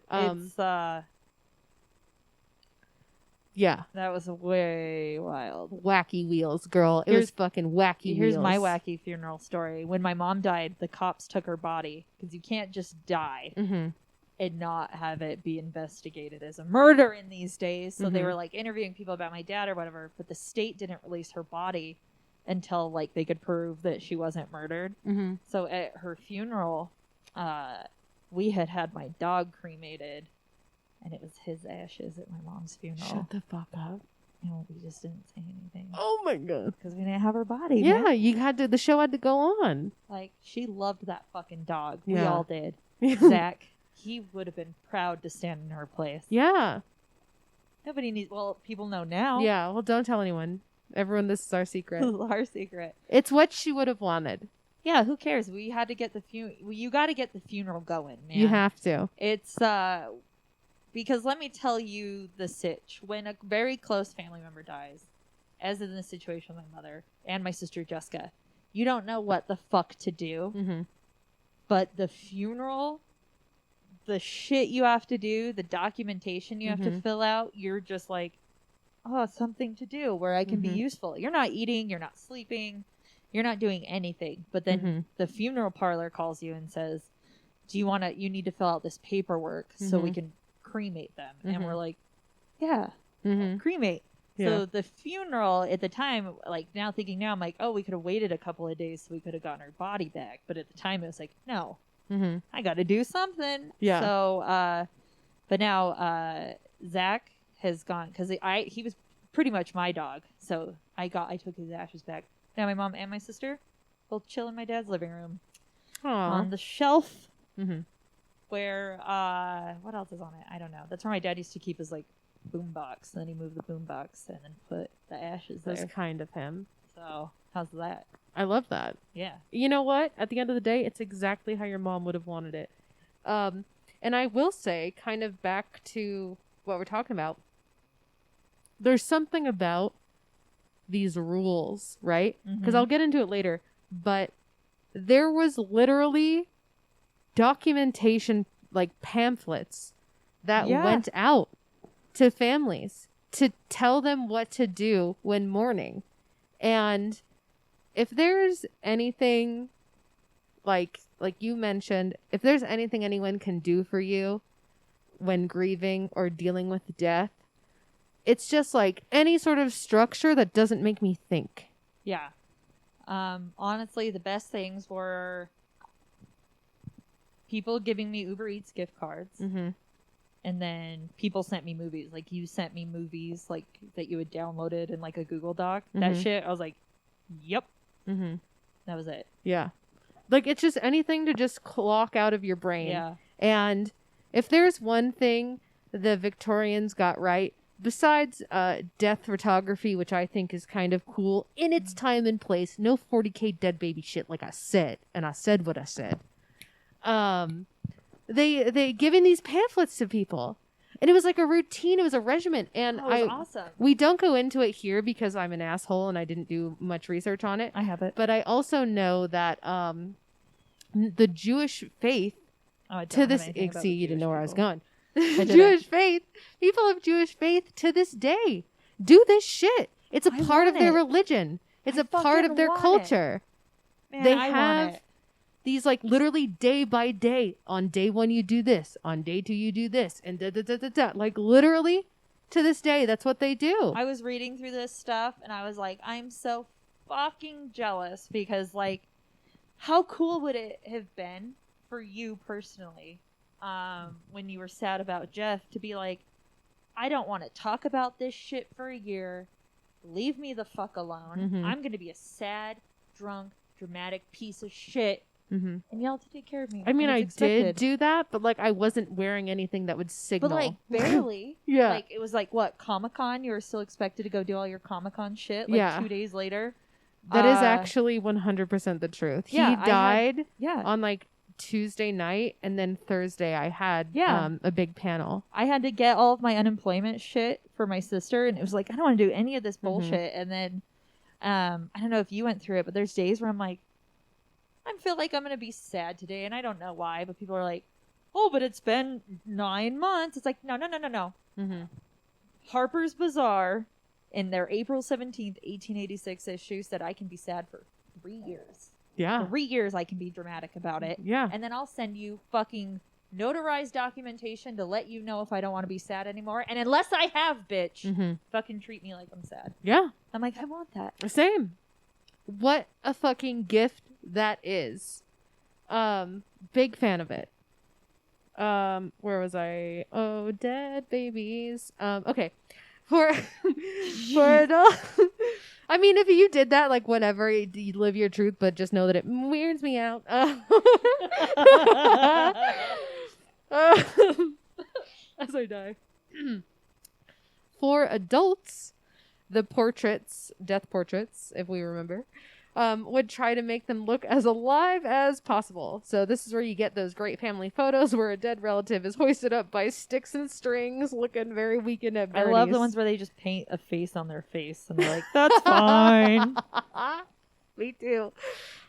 Yeah. That was way wild. Wacky wheels, girl. It was fucking wacky Here's wheels. my wacky funeral story. When my mom died, the cops took her body because you can't just die and not have it be investigated as a murder in these days. So they were like interviewing people about my dad or whatever, but the state didn't release her body until like they could prove that she wasn't murdered. So at her funeral, we had my dog cremated. And it was his ashes at my mom's funeral. Shut the fuck up. And we just didn't say anything. Oh my god. Because we didn't have her body. Yeah, man. you had to. The show had to go on. Like, she loved that fucking dog. Yeah. We all did. Zach, he would have been proud to stand in her place. Yeah. Nobody needs. Well, people know now. Yeah. Well, don't tell anyone. Everyone, this is our secret. This is our secret. It's what she would have wanted. Yeah. Who cares? We had to get the You got to get the funeral going, man. You have to. It's because let me tell you the sitch. When a very close family member dies, as in the situation with my mother and my sister Jessica, you don't know what the fuck to do. But the funeral, the shit you have to do, the documentation you have to fill out, you're just like, oh, something to do where I can be useful. You're not eating, you're not sleeping, you're not doing anything. But then the funeral parlor calls you and says, you need to fill out this paperwork so we can cremate them. And we're like, yeah, cremate. Yeah. So the funeral at the time, like now I'm like, oh, we could have waited a couple of days so we could have gotten her body back. But at the time it was like, no, I got to do something. Yeah. So, but now Zach has gone because he was pretty much my dog. So I took his ashes back. Now my mom and my sister both chill in my dad's living room. Aww. On the shelf. Where what else is on it? I don't know. That's where my dad used to keep his like boom box. Then he moved the boom box and then put the ashes there. That's kind of him. So how's that? I love that. Yeah. You know what? At the end of the day, it's exactly how your mom would have wanted it. And I will say, kind of back to what we're talking about, there's something about these rules, right? Because I'll get into it later, but there was literally documentation, like pamphlets that went out to families to tell them what to do when mourning. And if there's anything like you mentioned, if there's anything anyone can do for you when grieving or dealing with death, it's just like any sort of structure that doesn't make me think. Yeah. Honestly, the best things were people giving me Uber Eats gift cards. And then people sent me movies. Like, you sent me movies like that you had downloaded in like a Google Doc. That shit, I was like, yep. That was it. Yeah. Like, it's just anything to just clock out of your brain. Yeah. And if there's one thing the Victorians got right, besides death photography, which I think is kind of cool in its time and place, no 40K dead baby shit like I said, and I said what I said. They giving these pamphlets to people. And it was like a routine. It was a regiment. And it was awesome. We don't go into it here because I'm an asshole and I didn't do much research on it. I have it. But I also know that the Jewish faith to this... See, you didn't know where I was going. Jewish faith. People of Jewish faith to this day do this shit. It's a part of their religion. It's a part of their culture. Man, they have these like literally day by day. On day 1 you do this. On day 2 you do this. And da-da-da-da-da. Like literally to this day, that's what they do. I was reading through this stuff and I was like, I'm so fucking jealous because like, how cool would it have been for you personally when you were sad about Jeff to be like, I don't want to talk about this shit for a year. Leave me the fuck alone. Mm-hmm. I'm going to be a sad, drunk, dramatic piece of shit. Mm-hmm. And y'all have to take care of me. I mean, I expected. did do that, but like I wasn't wearing anything that would signal. But like barely. Yeah. Like it was like what, Comic-Con? You were still expected to go do all your Comic-Con shit like 2 days later. That is actually 100% the truth. He died on like Tuesday night, and then Thursday I had a big panel. I had to get all of my unemployment shit for my sister, and it was like, I don't want to do any of this bullshit. And then I don't know if you went through it, but there's days where I'm like, I feel like I'm going to be sad today, and I don't know why, but people are like, oh, but it's been 9 months. It's like, no. Mm-hmm. Harper's Bazaar, in their April 17th, 1886 issue, said I can be sad for 3 years. Yeah. 3 years I can be dramatic about it. Yeah. And then I'll send you fucking notarized documentation to let you know if I don't want to be sad anymore. And unless I have, bitch, fucking treat me like I'm sad. Yeah. I'm like, I want that. Same. What a fucking gift that is. Big fan of it. Where was I? Oh, dead babies. Okay. For adult. I mean, if you did that, like, whatever, you live your truth, but just know that it weirds me out. As I die. For adults, the portraits, death portraits, if we remember, would try to make them look as alive as possible. So this is where you get those great family photos where a dead relative is hoisted up by sticks and strings, looking very weak and at Bernie's. I love the ones where they just paint a face on their face and they're like, that's fine. Me too.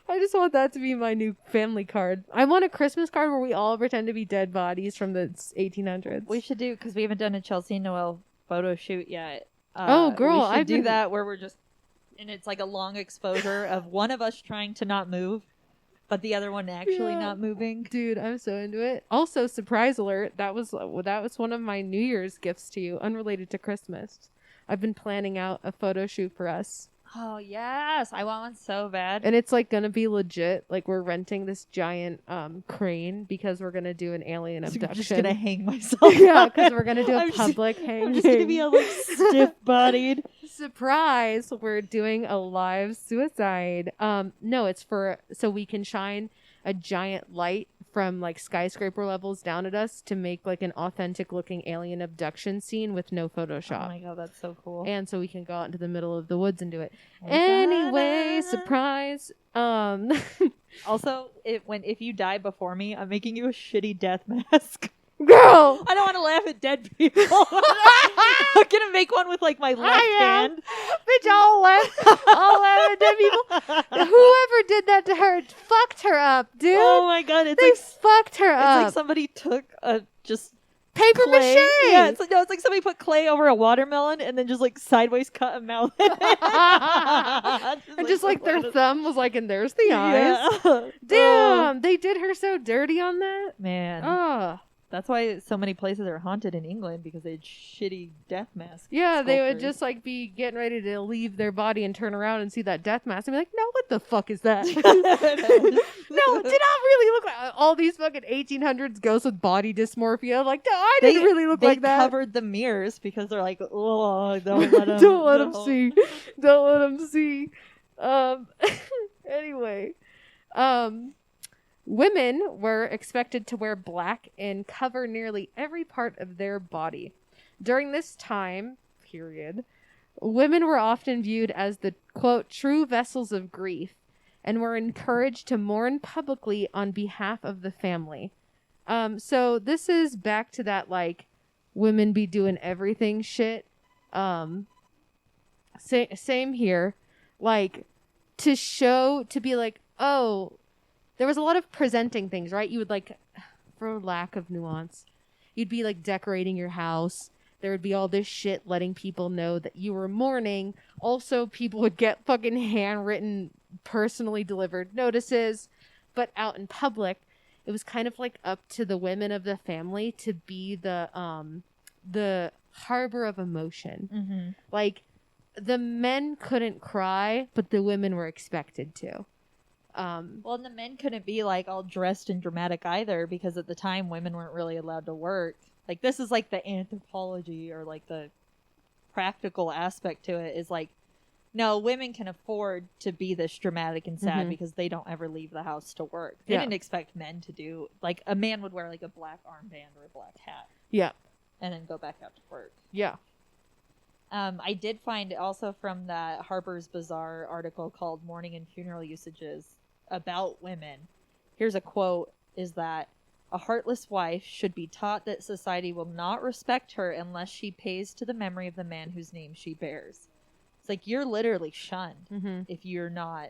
I just want that to be my new family card. I want a Christmas card where we all pretend to be dead bodies from the 1800s. We should do, because we haven't done a Chelsea and Noel photo shoot yet. Oh, girl, we should do that where we're just, and it's like a long exposure of one of us trying to not move, but the other one actually not moving. Dude, I'm so into it. Also, surprise alert, that was one of my New Year's gifts to you, unrelated to Christmas. I've been planning out a photo shoot for us. Oh, yes. I want one so bad. And it's like gonna be legit. Like we're renting this giant crane because we're gonna do an alien abduction. I'm just gonna hang myself. Yeah, because we're gonna do a public hanging. I'm just gonna be all like stiff-bodied. Surprise! We're doing a live suicide. No, it's so we can shine a giant light from like skyscraper levels down at us to make like an authentic looking alien abduction scene with no Photoshop. Oh my god, that's so cool. And so we can go out into the middle of the woods and do it. Anyway, surprise. Also, if you die before me, I'm making you a shitty death mask. Girl! I don't want to laugh at dead people. I'm gonna make one with like my left hand. Bitch, I'll laugh at dead people. Whoever did that to her fucked her up, dude. Oh my god, they fucked her up. It's like somebody took just paper clay. mache. Yeah, it's like somebody put clay over a watermelon and then just like sideways cut a mouth. And just like their thumb was like, and there's the eyes. Yeah. Damn, they did her so dirty on that. Man. Oh. That's why so many places are haunted in England, because they had shitty death masks. Yeah, they would just like be getting ready to leave their body and turn around and see that death mask and be like, no, what the fuck is that? No, did not really look like all these fucking 1800s ghosts with body dysmorphia. Like, no, I didn't really look like that. They covered the mirrors because they're like, oh, don't let them don't let them see. Don't let them see. Anyway, women were expected to wear black and cover nearly every part of their body. During this time, period. Women were often viewed as the, quote, true vessels of grief and were encouraged to mourn publicly on behalf of the family. So this is back to that, like, women be doing everything shit. Same here. Like, to be like, oh, there was a lot of presenting things, right? You would, like, for lack of nuance, you'd be, like, decorating your house. There would be all this shit letting people know that you were mourning. Also, people would get fucking handwritten, personally delivered notices. But out in public, it was kind of like up to the women of the family to be the harbor of emotion. Mm-hmm. Like, the men couldn't cry, but the women were expected to. Well, and the men couldn't be, like, all dressed and dramatic either, because at the time, women weren't really allowed to work. Like, this is, like, the anthropology or, like, the practical aspect to it is, like, no, women can afford to be this dramatic and sad because they don't ever leave the house to work. They didn't expect men to do, like, a man would wear, like, a black armband or a black hat. Yeah. And then go back out to work. Yeah. I did find also from that Harper's Bazaar article called Mourning and Funeral Usages about women. Here's a quote, is that a heartless wife should be taught that society will not respect her unless she pays to the memory of the man whose name she bears. It's like, you're literally shunned if you're not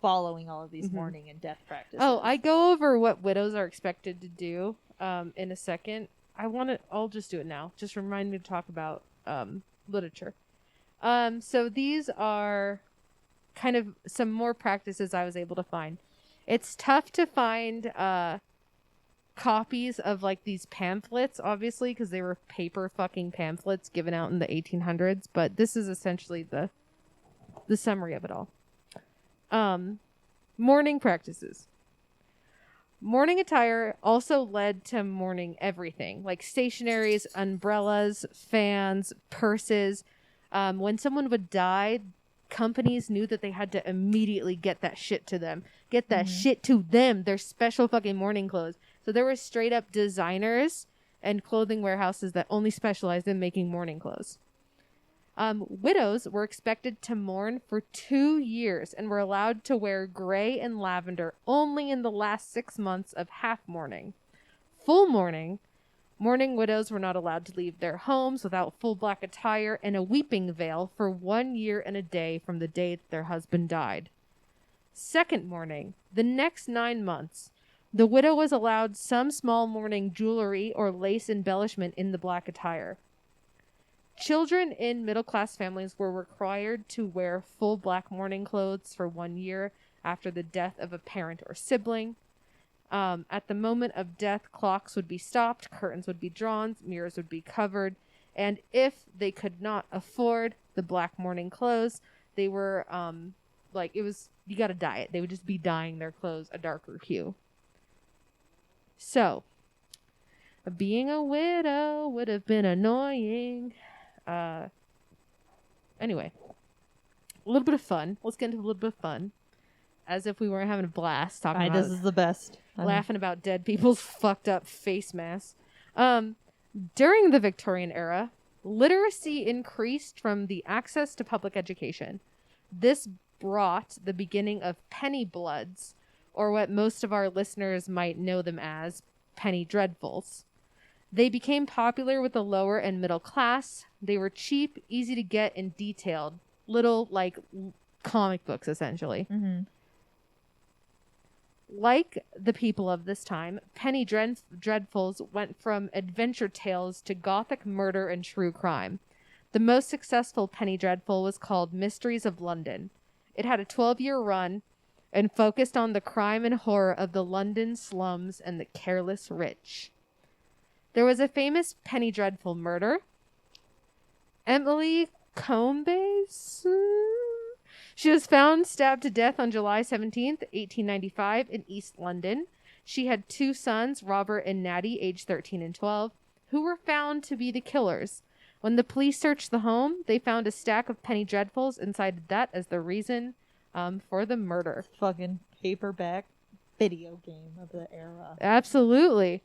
following all of these mourning and death practices. Oh, I go over what widows are expected to do in a second. I'll just do it now. Just remind me to talk about literature. So these are kind of some more practices I was able to find. It's tough to find copies of, like, these pamphlets, obviously, because they were paper fucking pamphlets given out in the 1800s, but this is essentially the summary of it all. Mourning practices. Mourning attire also led to mourning everything, like stationaries, umbrellas, fans, purses. When someone would die, companies knew that they had to immediately get that shit to them. Get that shit to them. Their special fucking mourning clothes. So there were straight up designers and clothing warehouses that only specialized in making mourning clothes. Widows were expected to mourn for 2 years and were allowed to wear gray and lavender only in the last 6 months of half mourning. Full mourning widows were not allowed to leave their homes without full black attire and a weeping veil for 1 year and a day from the day that their husband died. Second mourning, the next 9 months, the widow was allowed some small mourning jewelry or lace embellishment in the black attire. Children in middle-class families were required to wear full black mourning clothes for 1 year after the death of a parent or sibling. At the moment of death, clocks would be stopped, curtains would be drawn, mirrors would be covered, and if they could not afford the black mourning clothes, they were, you gotta dye it. They would just be dyeing their clothes a darker hue. So, being a widow would have been annoying. Anyway, a little bit of fun. Let's get into a little bit of fun. As if we weren't having a blast talking about this is the best. Laughing about dead people's fucked up face masks. During the Victorian era, literacy increased from the access to public education. This brought the beginning of penny bloods, or what most of our listeners might know them as, penny dreadfuls. They became popular with the lower and middle class. They were cheap, easy to get, and detailed. Little, like, comic books, essentially. Mm-hmm. Like the people of this time, penny dreadfuls went from adventure tales to gothic murder and true crime. The most successful penny dreadful was called Mysteries of London. It had a 12-year run and focused on the crime and horror of the London slums and the careless rich. There was a famous penny dreadful murder. Emily Combes? She was found stabbed to death on July 17th, 1895 in East London. She had 2 sons, Robert and Natty, aged 13 and 12, who were found to be the killers. When the police searched the home, they found a stack of penny dreadfuls and cited that as the reason for the murder. Fucking paperback video game of the era. Absolutely.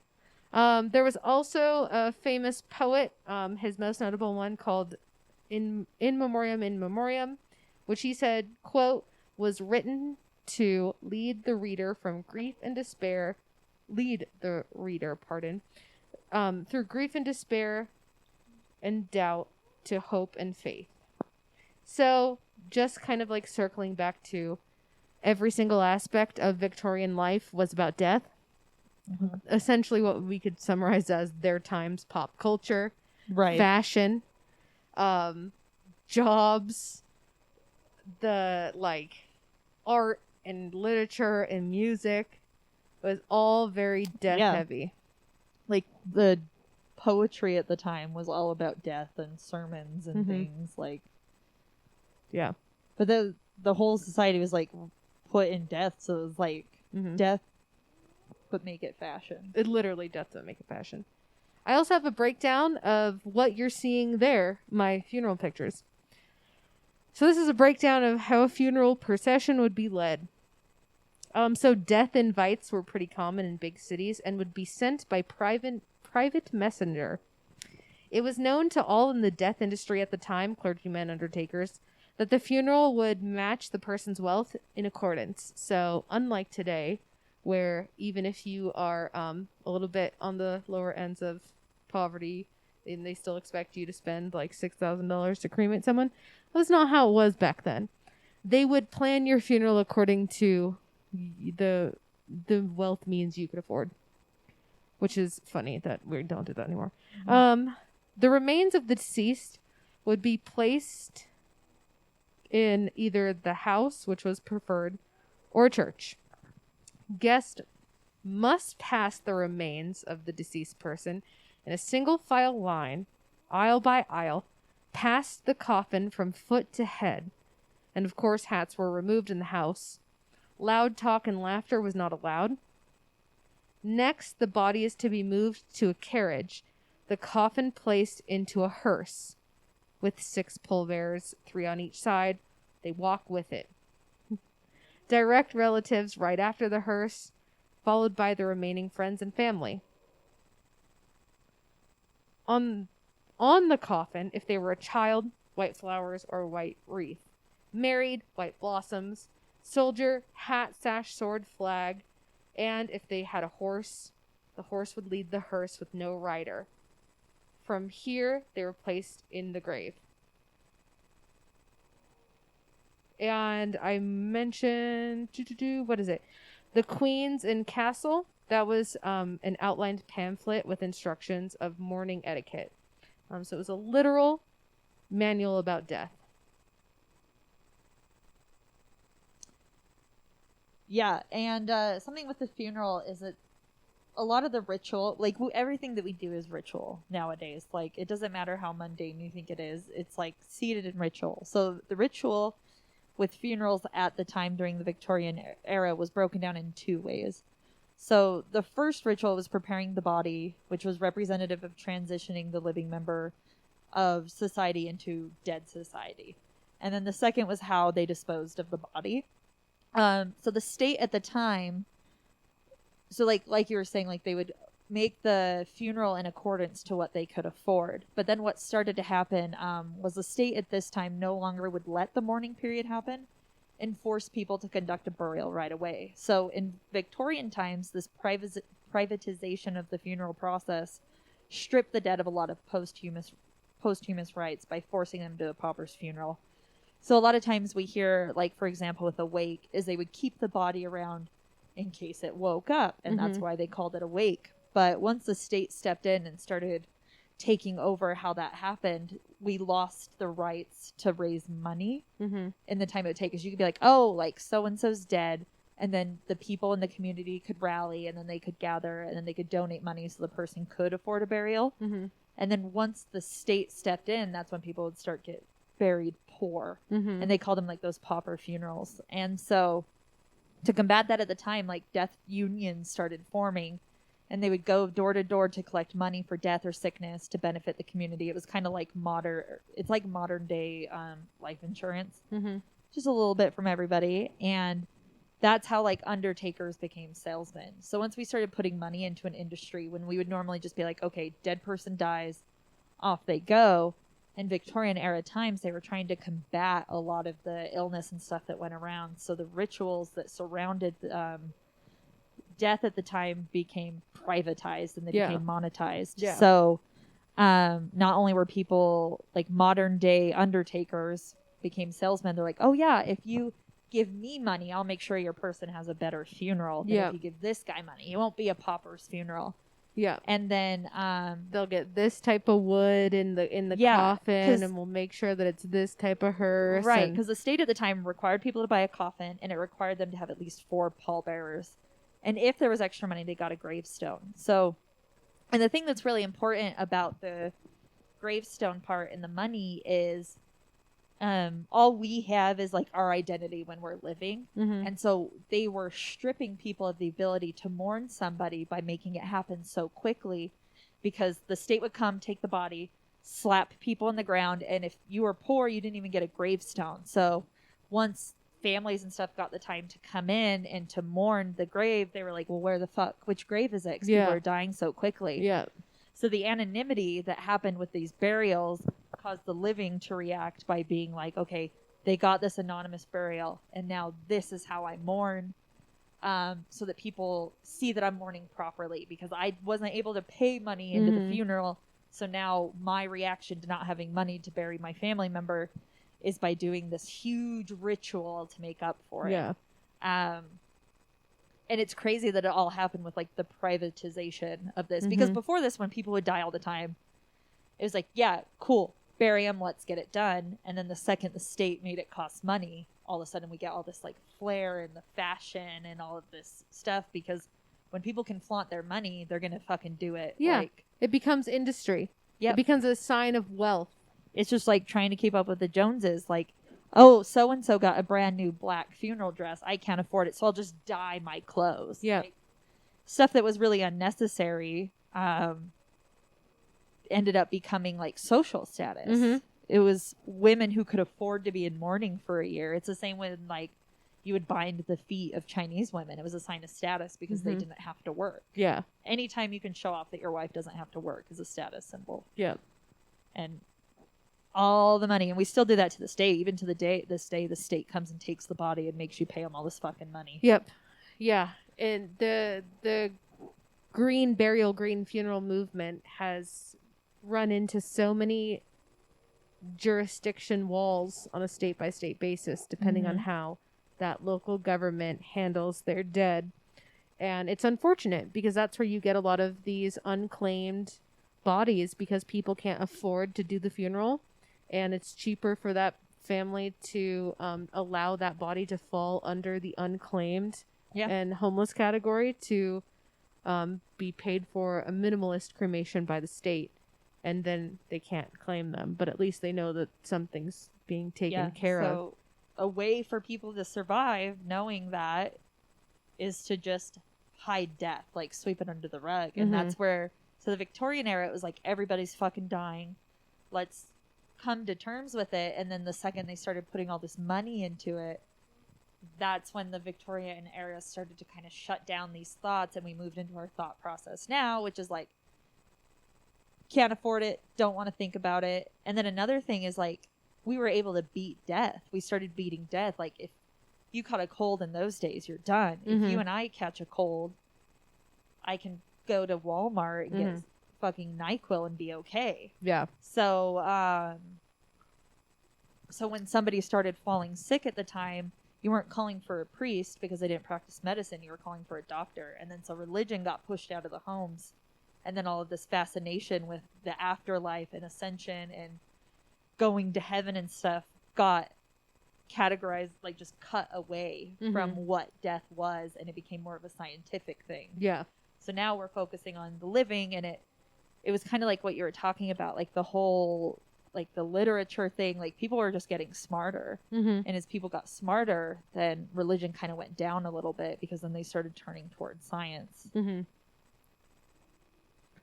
There was also a famous poet, his most notable one called in memoriam, which he said, quote, was written to lead the reader from grief and despair, through grief and despair and doubt to hope and faith. So just kind of like circling back to every single aspect of Victorian life was about death. Mm-hmm. Essentially what we could summarize as their time's pop culture, right? Fashion, jobs, the like art and literature and music was all very death heavy. Like the poetry at the time was all about death and sermons and things like. Yeah. But the whole society was like put in death, so it was like death but make it fashion. It literally death but make it fashion. I also have a breakdown of what you're seeing there, my funeral pictures. So this is a breakdown of how a funeral procession would be led. So death invites were pretty common in big cities and would be sent by private messenger. It was known to all in the death industry at the time, clergymen, undertakers, that the funeral would match the person's wealth in accordance. So unlike today, where even if you are a little bit on the lower ends of poverty, and they still expect you to spend like $6,000 to cremate someone, that's not how it was back then. They would plan your funeral according to the wealth means you could afford, which is funny that we don't do that anymore. The remains of the deceased would be placed in either the house, which was preferred, or church. Guests must pass the remains of the deceased person in a single file line, aisle by aisle, past the coffin from foot to head. And of course, hats were removed in the house. Loud talk and laughter was not allowed. Next, the body is to be moved to a carriage, the coffin placed into a hearse with 6 pallbearers, 3 on each side. They walk with it. Direct relatives right after the hearse, followed by the remaining friends and family. On the coffin, if they were a child, white flowers or white wreath. Married, white blossoms. Soldier, hat, sash, sword, flag. And if they had a horse, the horse would lead the hearse with no rider. From here, they were placed in the grave. And I mentioned, what is it? The Queen's in Castle. That was an outlined pamphlet with instructions of mourning etiquette. So it was a literal manual about death. Yeah, and something with the funeral is that a lot of the ritual, like everything that we do is ritual nowadays. Like, it doesn't matter how mundane you think it is. It's like seated in ritual. So the ritual with funerals at the time during the Victorian era was broken down in 2 ways. So the first ritual was preparing the body, which was representative of transitioning the living member of society into dead society. And then the second was how they disposed of the body. So the state at the time, so like you were saying, like they would make the funeral in accordance to what they could afford. But then what started to happen was the state at this time no longer would let the mourning period happen and force people to conduct a burial right away. So in Victorian times, this privatization of the funeral process stripped the dead of a lot of posthumous rights by forcing them to a pauper's funeral. So a lot of times we hear, like, for example, with a wake, is they would keep the body around in case it woke up, and that's why they called it a wake. But once the state stepped in and started taking over how that happened, we lost the rights to raise money in the time it would take. Because you could be like, oh, like, so-and-so's dead, and then the people in the community could rally, and then they could gather, and then they could donate money so the person could afford a burial. And then once the state stepped in, that's when people would start get buried poor. And they called them, like, those pauper funerals. And so to combat that at the time, like, death unions started forming, and they would go door to door to collect money for death or sickness to benefit the community. It was kind of like modern day life insurance, just a little bit from everybody. And that's how, like, undertakers became salesmen. So once we started putting money into an industry, when we would normally just be like, okay, dead person dies, off they go, in Victorian era times, they were trying to combat a lot of the illness and stuff that went around. So the rituals that surrounded death at the time became privatized and they Yeah. became monetized. Yeah. So not only were people like modern day undertakers became salesmen, they're like, oh yeah, if you give me money, I'll make sure your person has a better funeral than Yeah. if you give this guy money. It won't be a pauper's funeral. Yeah. And then They'll get this type of wood in the Yeah, coffin, 'cause- and we'll make sure that it's this type of hearse. right, and- because the state at the time required people to buy a coffin, and it required them to have at least 4 pallbearers. And if there was extra money, they got a gravestone. So, and the thing that's really important about the gravestone part and the money is all we have is like our identity when we're living. Mhm. And so they were stripping people of the ability to mourn somebody by making it happen so quickly, because the state would come, take the body, slap people in the ground, and if you were poor, you didn't even get a gravestone. So once families and stuff got the time to come in and to mourn the grave, they were like, well, which grave is it? Because Yeah. people are dying so quickly. Yeah. So the anonymity that happened with these burials caused the living to react by being like, okay, they got this anonymous burial, and now this is how I mourn, so that people see that I'm mourning properly, because I wasn't able to pay money into the funeral. So now my reaction to not having money to bury my family member is by doing this huge ritual to make up for it. Yeah. And it's crazy that it all happened with like the privatization of this, because before this, when people would die all the time, it was like, yeah, cool, bury them, let's get it done. And then the second the state made it cost money, all of a sudden we get all this like flair and the fashion and all of this stuff, because when people can flaunt their money, they're gonna fucking do it. Yeah. Like, It becomes industry. Yep. It becomes a sign of wealth. it's just like trying to keep up with the Joneses. Like, oh, so and so got a brand new black funeral dress, I can't afford it, so I'll just dye my clothes. Yeah. Like, stuff that was really unnecessary ended up becoming like social status. Mhm. It was women who could afford to be in mourning for a year. It's the same when like you would bind the feet of Chinese women. It was a sign of status because they didn't have to work. Yeah. Anytime you can show off that your wife doesn't have to work is a status symbol. Yeah. And all the money, and we still do that to this day. Even to this day, the state comes and takes the body and makes you pay them all this fucking money. Yep. Yeah. And the green burial, green funeral movement has run into so many jurisdiction walls on a state by state basis, depending on how that local government handles their dead. And it's unfortunate because that's where you get a lot of these unclaimed bodies, because people can't afford to do the funeral, and it's cheaper for that family to allow that body to fall under the unclaimed and homeless category to be paid for a minimalist cremation by the state, and then they can't claim them, but at least they know that something's being taken care of. So a way for people to survive knowing that is to just hide death, like sweep it under the rug. And that's where, so the Victorian era, it was like everybody's fucking dying, let's come to terms with it. And then the second they started putting all this money into it, that's when the Victorian era started to kind of shut down these thoughts, and we moved into our thought process now, which is like, can't afford it, don't want to think about it. And then another thing is like, we were able to beat death. We started beating death. Like, if you caught a cold in those days, you're done. If you and I catch a cold, I can go to Walmart and get fucking NyQuil and be okay. Yeah. So, so when somebody started falling sick at the time, you weren't calling for a priest because they didn't practice medicine. You were calling for a doctor. And then so religion got pushed out of the homes. And then all of this fascination with the afterlife and ascension and going to heaven and stuff got categorized, like just cut away from what death was, and it became more of a scientific thing. Yeah. So now we're focusing on the living, and it was kind of like what you were talking about, like the whole, like the literature thing, like people were just getting smarter. And as people got smarter, then religion kind of went down a little bit, because then they started turning towards science.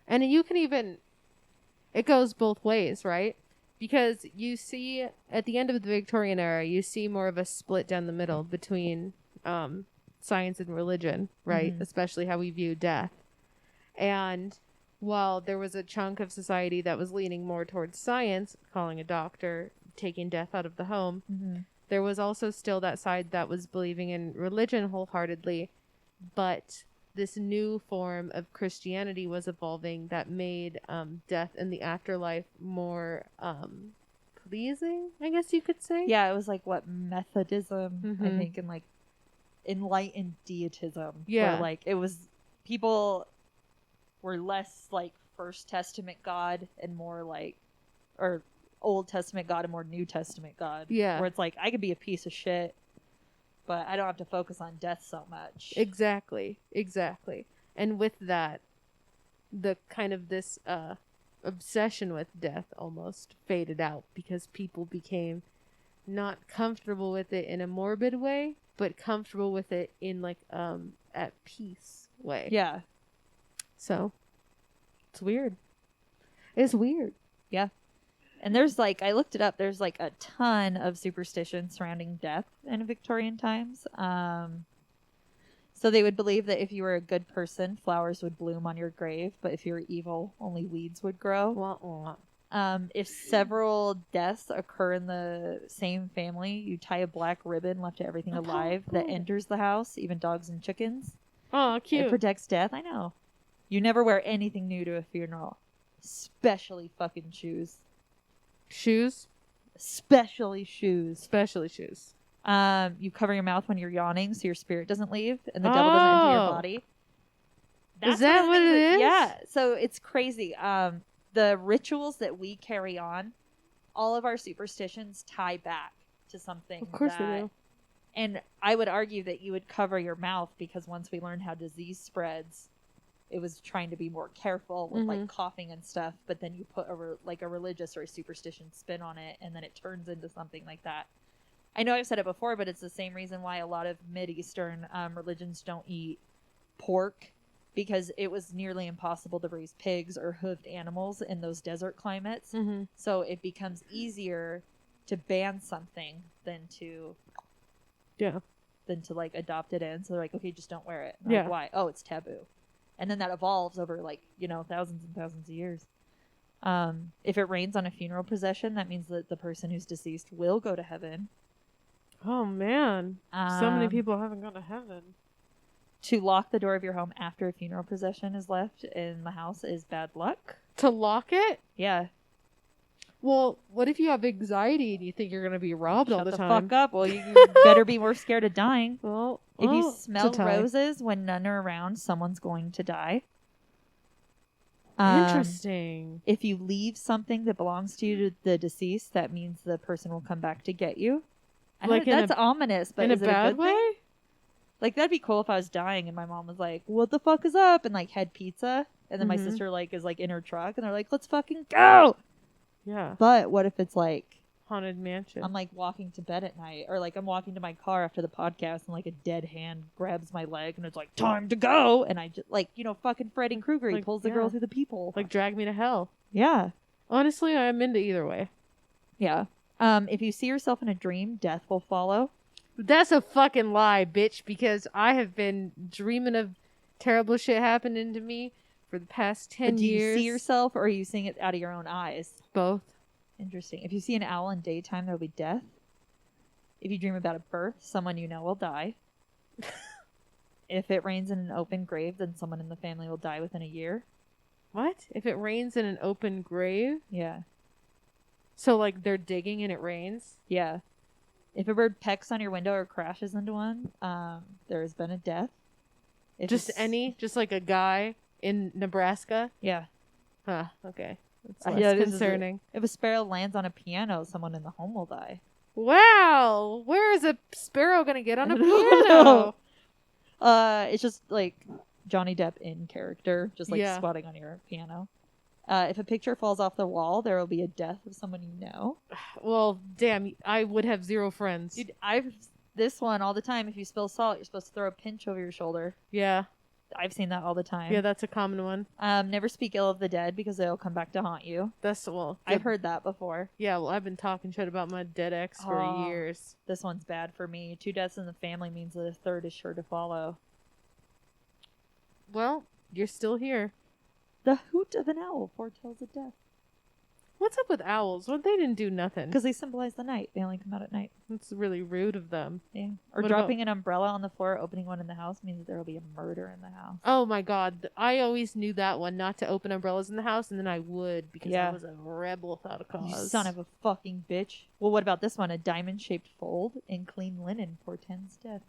And you can even, it goes both ways, right? Because you see, at the end of the Victorian era, you see more of a split down the middle between science and religion, right? Especially how we view death. And while there was a chunk of society that was leaning more towards science, calling a doctor, taking death out of the home, there was also still that side that was believing in religion wholeheartedly, but this new form of Christianity was evolving that made death and the afterlife more pleasing, I guess you could say. Yeah, it was like what Methodism, I think, and like enlightened deitism. Yeah. Where like it was people were less like First Testament God and more like, or Old Testament God and more New Testament God. Yeah. Where it's like, I could be a piece of shit, but I don't have to focus on death so much. Exactly. And with that, the kind of this obsession with death almost faded out because people became not comfortable with it in a morbid way, but comfortable with it in like at peace way. Yeah. So it's weird. It's weird. Yeah. And there's like, I looked it up, there's like a ton of superstition surrounding death in Victorian times. So they would believe that if you were a good person, flowers would bloom on your grave, but if you were evil, only weeds would grow. If several deaths occur in the same family, you tie a black ribbon left to everything alive that enters the house, even dogs and chickens. Oh, cute. It protects death. I know. You never wear anything new to a funeral, especially fucking shoes. Shoes? Especially shoes. Especially shoes. You cover your mouth when you're yawning so your spirit doesn't leave and the devil doesn't enter your body. Is that what it is? Yeah. So it's crazy. The rituals that we carry on, all of our superstitions tie back to something. Of course they do. And I would argue that you would cover your mouth because once we learned how disease spreads, it was trying to be more careful with like coughing and stuff. But then you put a religious or a superstition spin on it, and then it turns into something like that. I know I've said it before, but it's the same reason why a lot of Mideastern religions don't eat pork, because it was nearly impossible to raise pigs or hoofed animals in those desert climates. So it becomes easier to ban something than to like adopt it in. So they're like, okay, just don't wear it. Like, why? Oh, it's taboo. And then that evolves over like, thousands and thousands of years. If it rains on a funeral procession, that means that the person who's deceased will go to heaven. Oh man, so many people haven't gone to heaven. To lock the door of your home after a funeral procession is left in the house is bad luck. To lock it? Yeah. Well, what if you have anxiety and you think you're going to be robbed all the time? Shut the fuck up. Well, you better be more scared of dying. Well, if you smell roses when none are around, someone's going to die. Interesting. If you leave something that belongs to you to the deceased, that means the person will come back to get you. Like that's ominous, but in is a it bad a good way? Thing? Like that'd be cool if I was dying and my mom was like, "What the fuck is up?" and like had pizza, and then my sister is like in her truck, and they're like, "Let's fucking go." Yeah. But what if it's like haunted mansion? I'm like walking to bed at night, or like I'm walking to my car after the podcast, and like a dead hand grabs my leg, and it's like time to go, and I just like fucking Freddy Krueger, he pulls the girl through the peephole, like drag me to hell. Yeah. Honestly, I'm into either way. Yeah. If you see yourself in a dream, death will follow. That's a fucking lie, bitch, because I have been dreaming of terrible shit happening to me for the past 10 do years. You see yourself, or are you seeing it out of your own eyes? Both. Interesting. If you see an owl in daytime, there will be death. If you dream about a birth, someone you know will die. If it rains in an open grave, then someone in the family will die within a year. What? If it rains in an open grave? Yeah. So, like, they're digging and it rains? Yeah. If a bird pecks on your window or crashes into one, there has been a death. Just like a guy in Nebraska? Yeah. Huh, okay. That's less concerning. If a sparrow lands on a piano, someone in the home will die. Wow! Where is a sparrow going to get on a piano? It's just, like, Johnny Depp in character, just, like, squatting on your piano. If a picture falls off the wall, there will be a death of someone you know. Well, damn, I would have zero friends. Dude, I've this one all the time. If you spill salt, you're supposed to throw a pinch over your shoulder. Yeah. I've seen that all the time. Yeah, that's a common one. Never speak ill of the dead because they'll come back to haunt you. I've heard that before. Yeah, well, I've been talking shit about my dead ex for years. This one's bad for me. 2 deaths in the family means that a third is sure to follow. Well, you're still here. The hoot of an owl foretells a death. What's up with owls? Well, they didn't do nothing. Because they symbolize the night. They only come out at night. It's really rude of them. Yeah. Or What dropping an umbrella on the floor, opening one in the house means that there will be a murder in the house. Oh my god. I always knew that one, not to open umbrellas in the house, and then I would because I was a rebel without a cause. You son of a fucking bitch. Well, what about this one? A diamond-shaped fold in clean linen portends death.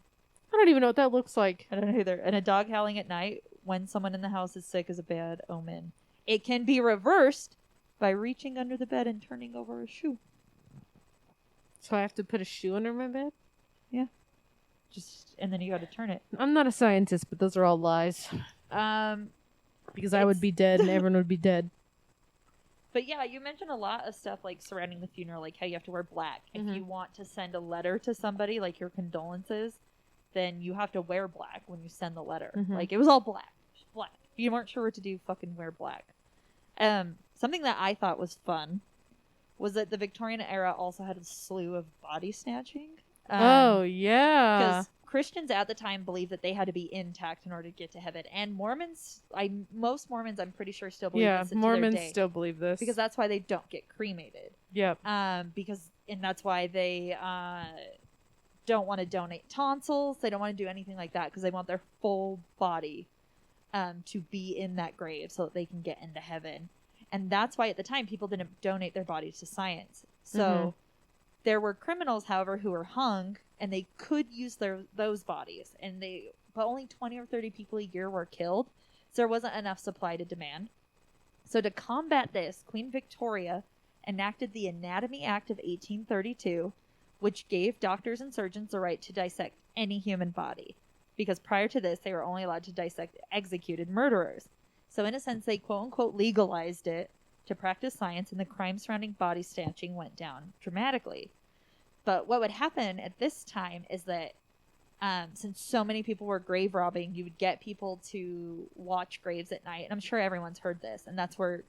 I don't even know what that looks like. I don't know either. And a dog howling at night when someone in the house is sick is a bad omen. It can be reversed by reaching under the bed and turning over a shoe. So I have to put a shoe under my bed? Yeah. And then you got to turn it. I'm not a scientist, but those are all lies. Because I would be dead and everyone would be dead. But yeah, you mentioned a lot of stuff like surrounding the funeral, like how you have to wear black. Mm-hmm. If you want to send a letter to somebody, like your condolences, then you have to wear black when you send the letter. Mm-hmm. Like it was all black. Just black. If you weren't sure what to do, fucking wear black. Something that I thought was fun was that the Victorian era also had a slew of body snatching. Oh, yeah. Because Christians at the time believed that they had to be intact in order to get to heaven. And most Mormons, I'm pretty sure, still believe this to Mormons their day. still believe this. Because that's why they don't get cremated. Yep. And that's why they don't want to donate tonsils. They don't want to do anything like that because they want their full body to be in that grave so that they can get into heaven. And that's why at the time people didn't donate their bodies to science. So there were criminals, however, who were hung and they could use those bodies. But only 20 or 30 people a year were killed. So there wasn't enough supply to demand. So to combat this, Queen Victoria enacted the Anatomy Act of 1832, which gave doctors and surgeons the right to dissect any human body. Because prior to this, they were only allowed to dissect executed murderers. So in a sense, they quote-unquote legalized it to practice science, and the crime surrounding body snatching went down dramatically. But what would happen at this time is that since so many people were grave robbing, you would get people to watch graves at night. And I'm sure everyone's heard this, and that's where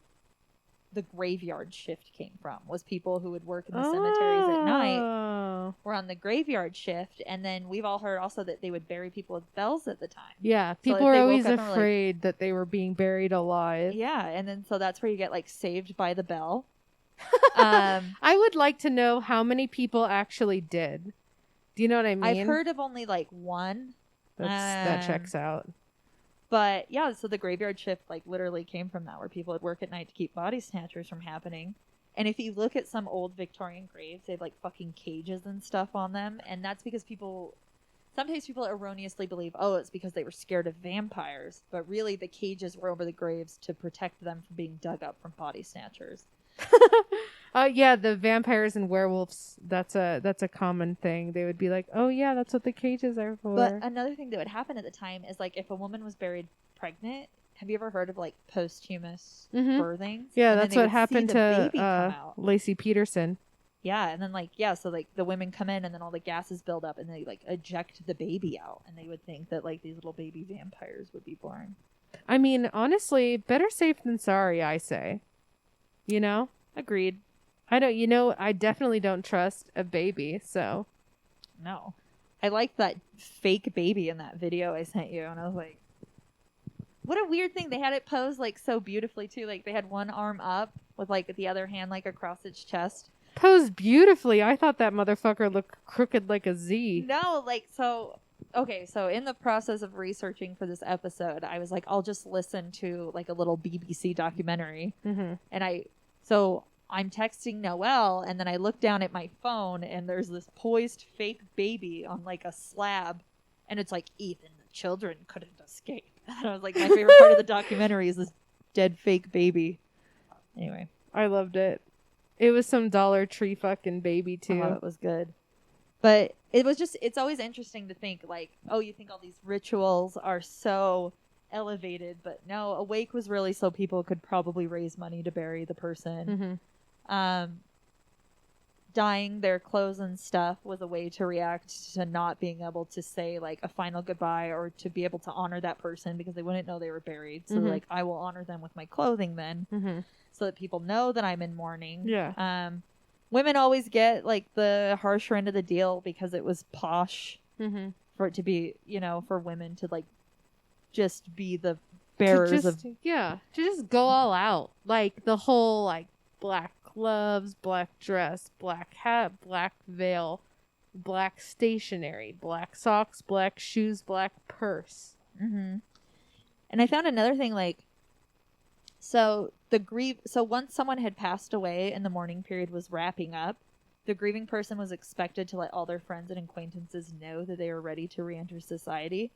the graveyard shift came from, was people who would work in the cemeteries at night were on the graveyard shift. And then we've all heard also that they would bury people with bells at the time. Yeah, people so were always afraid that they were being buried alive. Yeah, and then so that's where you get like Saved by the Bell. I would like to know how many people actually did. Do you know what I mean? I've heard of only like one. That checks out. But yeah, so the graveyard shift like literally came from that, where people would work at night to keep body snatchers from happening. And if you look at some old Victorian graves, they have like fucking cages and stuff on them. And that's because sometimes people erroneously believe, oh, it's because they were scared of vampires. But really the cages were over the graves to protect them from being dug up from body snatchers. Yeah, the vampires and werewolves, that's a common thing. They would be like, oh yeah, that's what the cages are for. But another thing that would happen at the time is like if a woman was buried pregnant, have you ever heard of like posthumous birthings? Yeah, that's what happened to Lacey Peterson. Yeah, and then so the women come in and then all the gases build up and they like eject the baby out, and they would think that like these little baby vampires would be born. I mean, honestly, better safe than sorry, I say. You know? Agreed. I definitely don't trust a baby, so. No. I like that fake baby in that video I sent you, and I was like, what a weird thing. They had it posed like so beautifully too. Like they had one arm up with like the other hand like across its chest. Posed beautifully. I thought that motherfucker looked crooked like a Z. No, like so. Okay, so in the process of researching for this episode, I was like, I'll just listen to like a little BBC documentary. And I'm texting Noelle, and then I look down at my phone, and there's this poised fake baby on like a slab, and it's like, Ethan, the children couldn't escape. And I was like, my favorite part of the documentary is this dead fake baby. Anyway, I loved it. It was some Dollar Tree fucking baby too. I thought it was good. But it's always interesting to think like, oh, you think all these rituals are so elevated, but no, a wake was really so people could probably raise money to bury the person. Dyeing their clothes and stuff was a way to react to not being able to say like a final goodbye, or to be able to honor that person because they wouldn't know they were buried. So like, I will honor them with my clothing then, so that people know that I'm in mourning. Yeah. Women always get like the harsher end of the deal because it was posh for it to be, for women to like just be the bearers of. To just go all out. Like the whole like black gloves, black dress, black hat, black veil, black stationery, black socks, black shoes, black purse. Mm-hmm. And I found another thing, like, so once someone had passed away and the mourning period was wrapping up, the grieving person was expected to let all their friends and acquaintances know that they are ready to re-enter society.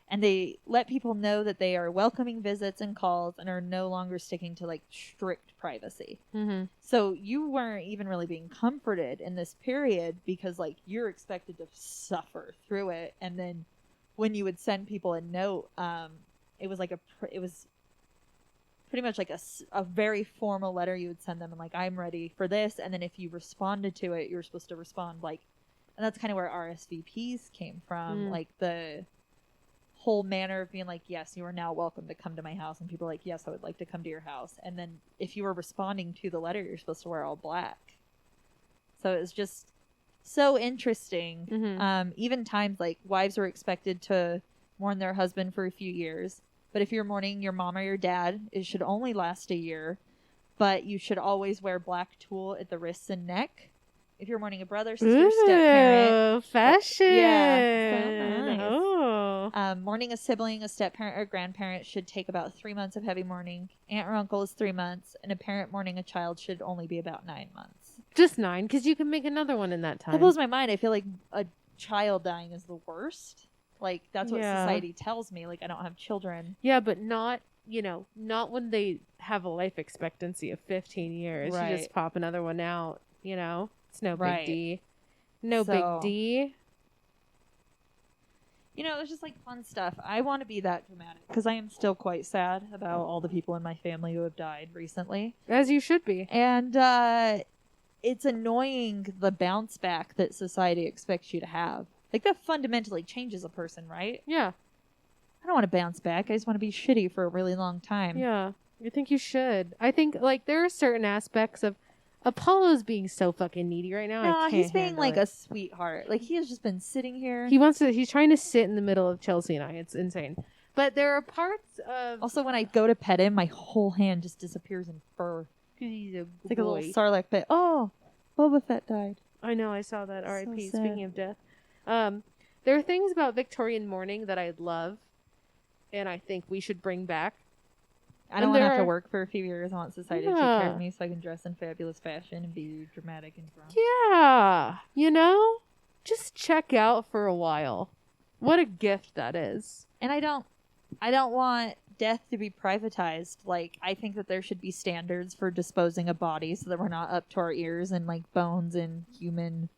And they let people know that they are welcoming visits and calls and are no longer sticking to like strict privacy. Mm-hmm. So you weren't even really being comforted in this period because like you're expected to suffer through it. And then when you would send people a note, it was pretty much like a very formal letter you would send them and like, I'm ready for this. And then if you responded to it, you were supposed to respond like, and that's kind of where RSVPs came from. Like the whole manner of being like, yes, you are now welcome to come to my house. And people are like, yes, I would like to come to your house. And then if you were responding to the letter, you're supposed to wear all black. So it was just so interesting. Mm-hmm. Even times like wives were expected to mourn their husband for a few years. But if you're mourning your mom or your dad, it should only last a year. But you should always wear black tulle at the wrists and neck. If you're mourning a brother, sister, step-parent. Fashion. Yeah. So nice. Oh. Mourning a sibling, a step-parent, or grandparent should take about 3 months of heavy mourning. Aunt or uncle is 3 months. And a parent mourning a child should only be about 9 months. Just 9, because you can make another one in that time. That blows my mind. I feel like a child dying is the worst. Like, that's what society tells me. Like, I don't have children. Yeah, but not when they have a life expectancy of 15 years. Right. You just pop another one out, It's no big D. No big D. It's just, like, fun stuff. I want to be that dramatic. Because I am still quite sad about all the people in my family who have died recently. As you should be. And, it's annoying the bounce back that society expects you to have. Like, that fundamentally changes a person, right? Yeah. I don't want to bounce back. I just want to be shitty for a really long time. Yeah. You think you should. I think, like, there are certain aspects of Apollo's being so fucking needy right now. No, I can't he's being, handle like, it. a sweetheart. Like, he has just been sitting here. He's trying to sit in the middle of Chelsea and I. It's insane. But there are parts of... Also, when I go to pet him, my whole hand just disappears in fur. He's a It's like a little Sarlacc pit. Oh, Boba Fett died. I know, I saw that. R.I.P. So Speaking of death. There are things about Victorian mourning that I love, and I think we should bring back. I don't want to have to work for a few years. I want society to take care of me so I can dress in fabulous fashion and be dramatic and drunk. Yeah, just check out for a while. What a gift that is. And I don't want death to be privatized. Like, I think that there should be standards for disposing of bodies so that we're not up to our ears in like bones and human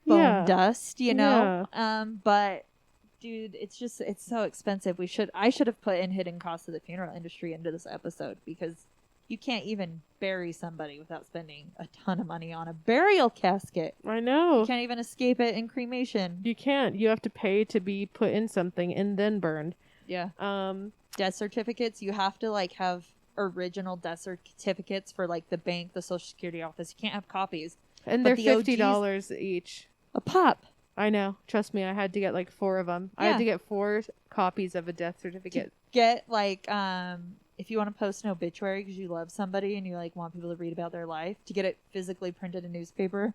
bone dust, Yeah. But dude, it's so expensive. I should have put in hidden costs of the funeral industry into this episode because you can't even bury somebody without spending a ton of money on a burial casket. I know. You can't even escape it in cremation. You can't. You have to pay to be put in something and then burned. Yeah. Death certificates, you have to like have original death certificates for like the bank, the Social Security office. You can't have copies. And they're $50 each. A pop. I know. Trust me, I had to get like 4 of them. Yeah. I had to get 4 copies of a death certificate. Get like if you want to post an obituary because you love somebody and you like want people to read about their life, to get it physically printed in newspaper,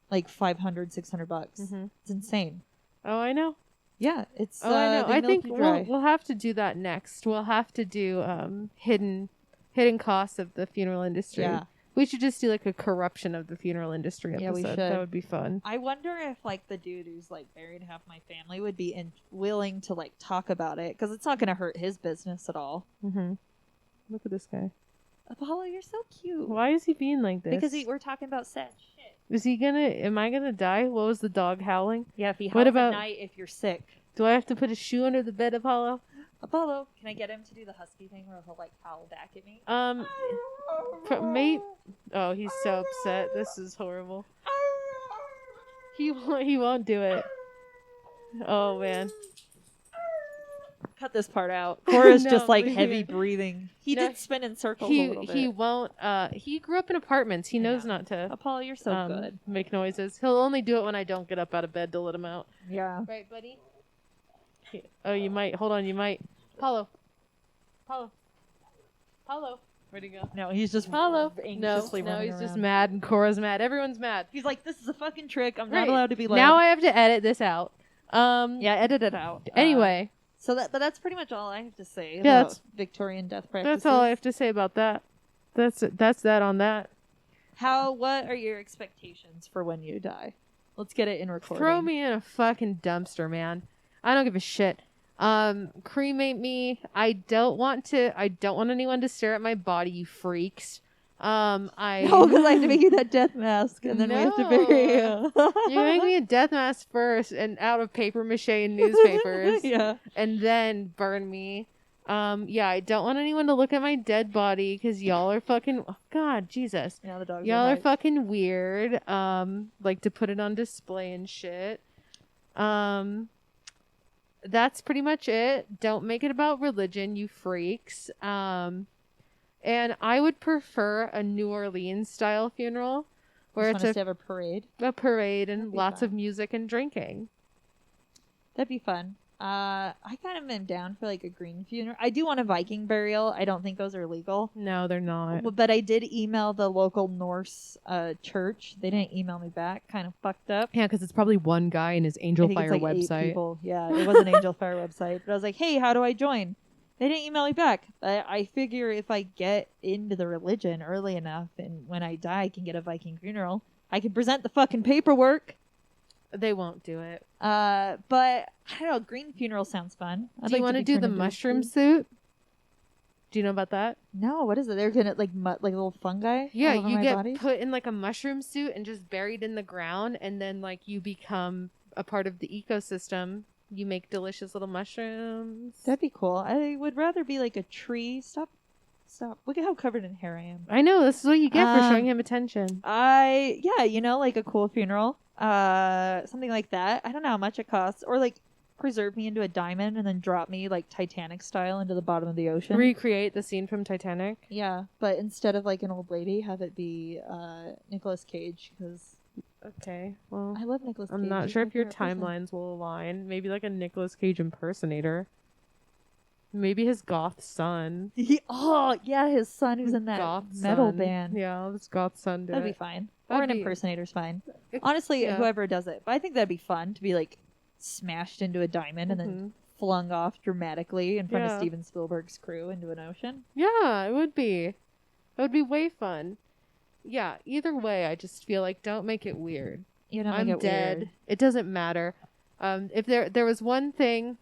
like $500, $600. Mm-hmm. It's insane. Oh, I know. Yeah, it's. I know. I think we'll we'll have to do that next. We'll have to do hidden costs of the funeral industry. Yeah. We should just do like a corruption of the funeral industry episode. Yeah, we should. That would be fun. I wonder if like the dude who's like buried half my family would be willing to like talk about it because it's not going to hurt his business at all. Mm-hmm. Look at this guy. Apollo, you're so cute. Why is he being like this? Because we're talking about sad shit. Am I gonna die? What was the dog howling? Yeah, if he howls at night if you're sick. Do I have to put a shoe under the bed, Apollo? Apollo, can I get him to do the husky thing where he'll like howl back at me? Mate. Oh, he's so upset. This is horrible. He won't do it. Oh man. Cut this part out. Cora's No, just like leave heavy it. breathing. He did spin in circles a little bit. He won't. He grew up in apartments. He knows not to. Apollo, you're so good. Make noises. He'll only do it when I don't get up out of bed to let him out. Yeah. Right, buddy? Oh, you might. Hold on, you might. Paulo. Where'd he go? No, he's just Paulo. anxiously No, running he's just around. mad, and Cora's mad. Everyone's mad. He's like, this is a fucking trick. I'm Right. not allowed to be loud. Now I have to edit this out. Yeah, edit it out. Anyway. But that's pretty much all I have to say Yeah, about Victorian death practices. That's all I have to say about that. That's that on that. What are your expectations for when you die? Let's get it in recording. Throw me in a fucking dumpster, man. I don't give a shit. Cremate me. I don't want anyone to stare at my body, you freaks. No, because I have to make you that death mask, and then we have to bury you. You make me a death mask first, and out of paper mache and newspapers. Yeah. And then burn me. Yeah, I don't want anyone to look at my dead body, because y'all are fucking... Oh, God, Jesus. Yeah, the dogs Y'all are hyped. fucking weird. Like to put it on display and shit. That's pretty much it. Don't make it about religion, you freaks. And I would prefer a New Orleans style funeral where Just want us to have a parade. a parade and That'd be lots fun. of music and drinking. That'd be fun. I kind of am down for like a green funeral. I do want a Viking burial. I don't think those are legal. No, they're not. But I did email the local Norse church. They didn't email me back. Kind of fucked up. Yeah, because it's probably one guy in his Angel I think Fire it's like 8 website. people. Yeah, it was an Angel Fire website. But I was like, hey, how do I join? They didn't email me back. I figure if I get into the religion early enough and when I die I can get a Viking funeral, I can present the fucking paperwork. They won't do it. But I don't know. Green funeral sounds fun. Do you want to do the mushroom suit? Do you know about that? No, what is it? They're gonna like little fungi. Yeah, all over you my get body? put in like a mushroom suit and just buried in the ground, and then like you become a part of the ecosystem. You make delicious little mushrooms. That'd be cool. I would rather be like a tree. Stop. Look at how covered in hair I am. I know, this is what you get for showing him attention. Like a cool funeral. Something like that. I don't know how much it costs. Or like preserve me into a diamond and then drop me like Titanic style into the bottom of the ocean. Recreate the scene from Titanic. Yeah, but instead of like an old lady, have it be Nicolas Cage because Okay, well, I love Nicolas Cage. I'm not He's sure my if your favorite person. timelines will align. Maybe like a Nicolas Cage impersonator. Maybe his goth son. His son who's in that Goth metal son. band. Yeah, this goth son did That'd be it. fine. That'd Or an be- impersonator's fine. Honestly, yeah. whoever does it. But I think that'd be fun to be like smashed into a diamond and then flung off dramatically in front Yeah. of Steven Spielberg's crew into an ocean. Yeah, it would be. It would be way fun. Yeah, either way, I just feel like don't make it weird. You know, I'm make it dead. weird. It doesn't matter. If there was one thing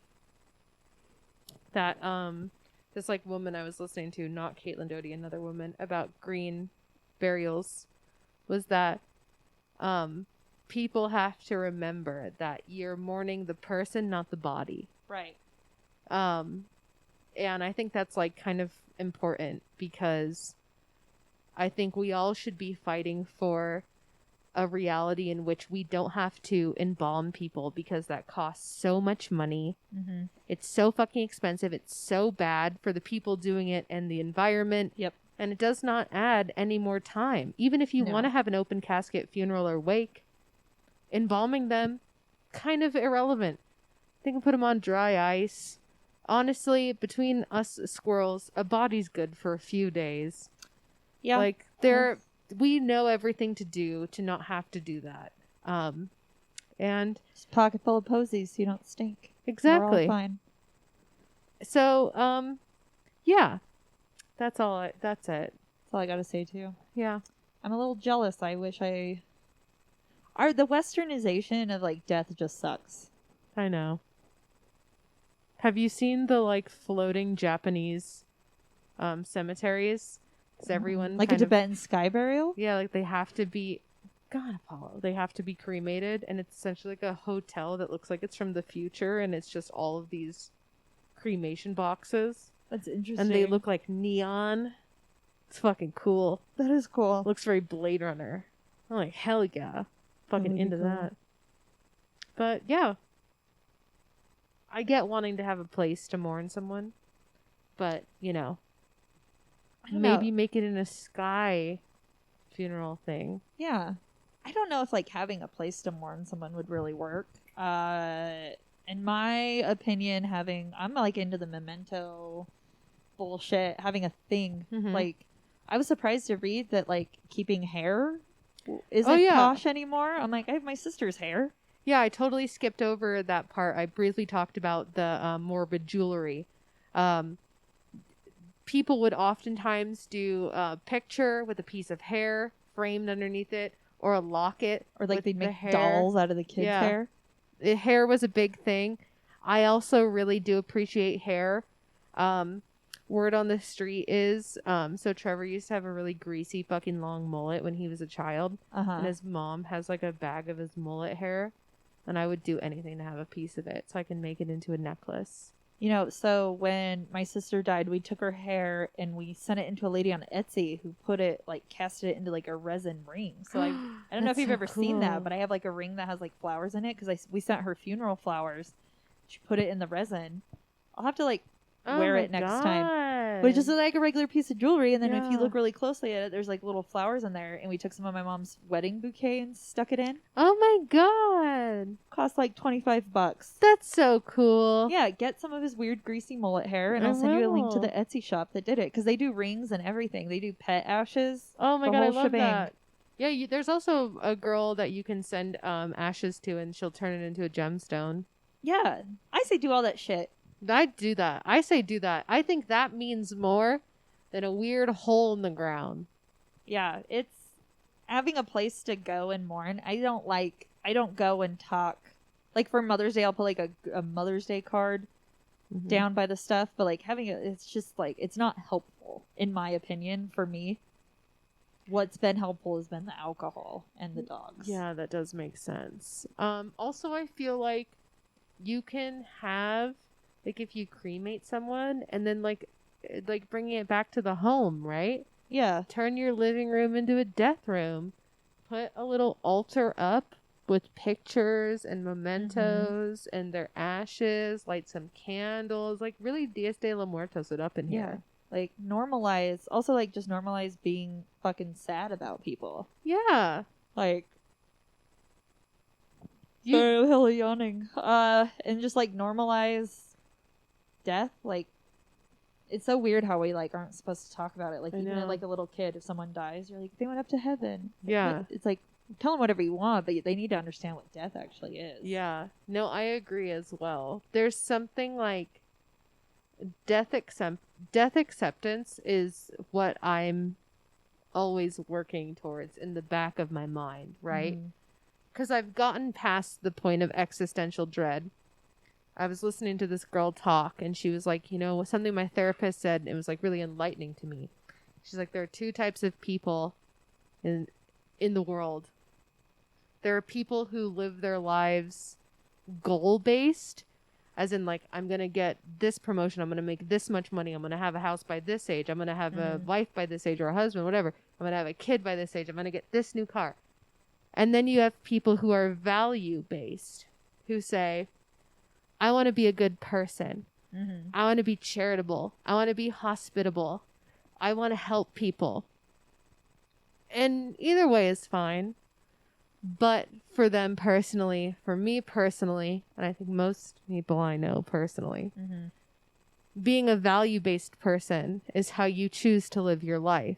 that this like woman I was listening to, not Caitlin Doty, another woman, about green burials, was that people have to remember that you're mourning the person, not the body. Right. And I think that's like kind of important because I think we all should be fighting for a reality in which we don't have to embalm people because that costs so much money. Mm-hmm. It's so fucking expensive. It's so bad for the people doing it and the environment. Yep. And it does not add any more time. Even if you No. want to have an open casket funeral or wake, embalming them, kind of irrelevant. They can put them on dry ice. Honestly, between us squirrels, a body's good for a few days. Yeah. Like, we know everything to do to not have to do that. And Just pocket full of posies so you don't stink. exactly. We're all fine. So, yeah. That's it. That's all I gotta say too. Yeah. I'm a little jealous. I wish the westernization of like death just sucks. I know. Have you seen the like floating Japanese cemeteries? Is everyone Like a kind of- Tibetan sky burial? Yeah, like they have to be God, Apollo. They have to be cremated, and it's essentially like a hotel that looks like it's from the future, and it's just all of these cremation boxes, That's interesting. and they look like neon. It's fucking cool. That is cool. Looks very Blade Runner. I'm like, hell yeah. Fucking would be into cool. that. But yeah. I get wanting to have a place to mourn someone. But, you know. I don't Maybe know. make it in a sky funeral thing. Yeah. I don't know if like having a place to mourn someone would really work. in my opinion, I'm like into the memento bullshit, having a thing. Mhm. Like, I was surprised to read that like keeping hair isn't yeah. posh anymore. I'm like, I have my sister's hair. Yeah, I totally skipped over that part. I briefly talked about the morbid jewelry. People would oftentimes do a picture with a piece of hair framed underneath it, or a locket, Or like with they'd the make hair. dolls out of the kids' Yeah. hair. The hair was a big thing. I also really do appreciate hair. Word on the street is, so Trevor used to have a really greasy fucking long mullet when he was a child. And his mom has like a bag of his mullet hair. And I would do anything to have a piece of it so I can make it into a necklace. You know, so when my sister died, we took her hair and we sent it into a lady on Etsy who casted it into like a resin ring. So I don't know if That's you've so ever seen that, cool. but I have like a ring that has like flowers in it because we sent her funeral flowers. She put it in the resin. I'll have to like wear it next time. But it just looks like a regular piece of jewelry, and then if you Yeah. look really closely at it, there's like little flowers in there. And we took some of my mom's wedding bouquet and stuck it in. Oh my god. Cost like $25. That's so cool. Yeah, get some of his weird greasy mullet hair, and I I'll send you a link to will. the Etsy shop that did it because they do rings and everything. They do pet ashes. Oh my the god, I whole love shebang. that. Yeah, there's also a girl that you can send ashes to, and she'll turn it into a gemstone. Yeah, I say do all that shit. I do that. I say do that. I think that means more than a weird hole in the ground. Yeah, it's having a place to go and mourn. I don't go and talk. Like for Mother's Day, I'll put like a Mother's Day card Mhm. down by the stuff, but like it's just like, it's not helpful, in my opinion, for me. What's been helpful has been the alcohol and the dogs. Yeah, that does make sense. Also, I feel like you can have, like, if you cremate someone and then like bringing it back to the home, right? Yeah. Turn your living room into a death room. Put a little altar up with pictures and mementos and their ashes. Light some candles. Like, really Dias de los Muertos it up in Yeah. here. Like, just normalize being fucking sad about people. Yeah. Like, You- sorry, I'm hella yawning. And just like normalize death. Like, it's so weird how we like aren't supposed to talk about it. Like, I even know. like a little kid, if someone dies, you're like, they went up to heaven. Yeah. It's like, tell them whatever you want, but they need to understand what death actually is. Yeah. No, I agree as well. There's something like death acceptance is what I'm always working towards in the back of my mind, right? Mhm. Because I've gotten past the point of existential dread. I was listening to this girl talk, and she was like, something my therapist said, and it was like really enlightening to me. She's like, there are two types of people in the world. There are people who live their lives goal-based, as in like, I'm going to get this promotion, I'm going to make this much money, I'm going to have a house by this age, I'm going to have a wife by this age, or a husband, whatever. I'm going to have a kid by this age, I'm going to get this new car. And then you have people who are value-based, who say, I want to be a good person. Mhm. I want to be charitable. I want to be hospitable. I want to help people. And either way is fine. But for them personally, for me personally, and I think most people I know personally, Mhm. being a value-based person is how you choose to live your life.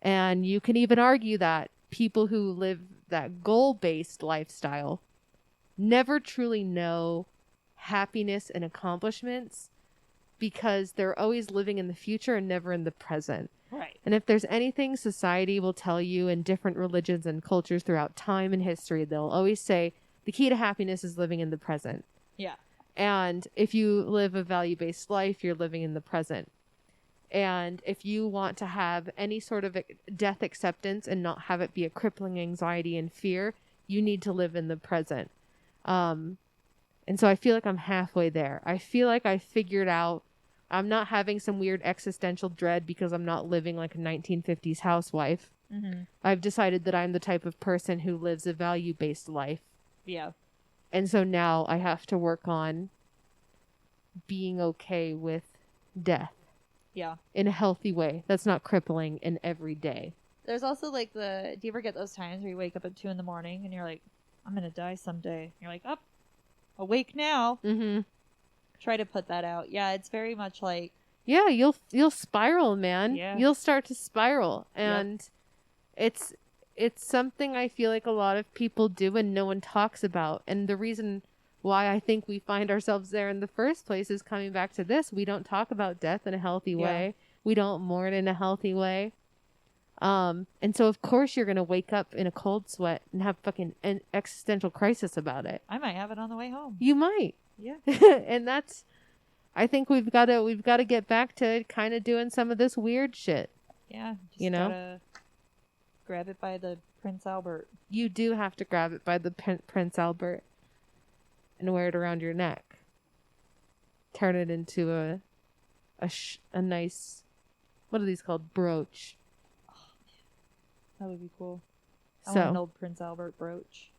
And you can even argue that people who live that goal-based lifestyle never truly know happiness and accomplishments because they're always living in the future and never in the present. Right. And if there's anything society will tell you in different religions and cultures throughout time and history, they'll always say the key to happiness is living in the present. Yeah. And if you live a value-based life, you're living in the present. And if you want to have any sort of death acceptance and not have it be a crippling anxiety and fear, you need to live in the present. And so I feel like I'm halfway there. I feel like I figured out I'm not having some weird existential dread because I'm not living like a 1950s housewife. Mhm. I've decided that I'm the type of person who lives a value-based life. Yeah. And so now I have to work on being okay with death Yeah. in a healthy way. That's not crippling in every day. There's also like do you ever get those times where you wake up at 2 a.m. and you're like, I'm gonna die someday? And you're like, awake now. Mm-hmm. Try to put that out. Yeah, it's very much like, Yeah, you'll spiral, man. Yeah. You'll start to spiral, and it's something I feel like a lot of people do and no one talks about. And the reason why I think we find ourselves there in the first place is coming back to this. We don't talk about death in a healthy way. We don't mourn in a healthy way. And so of course you're going to wake up in a cold sweat and have fucking an existential crisis about it. I might have it on the way home. You might. Yeah. And that's, I think we've got to get back to kind of doing some of this weird shit. Yeah. Just You know? gotta grab it by the Prince Albert. You do have to grab it by the Prince Albert and wear it around your neck. Turn it into a nice, what are these called? Brooch. That would be cool. I want an So, old Prince Albert brooch.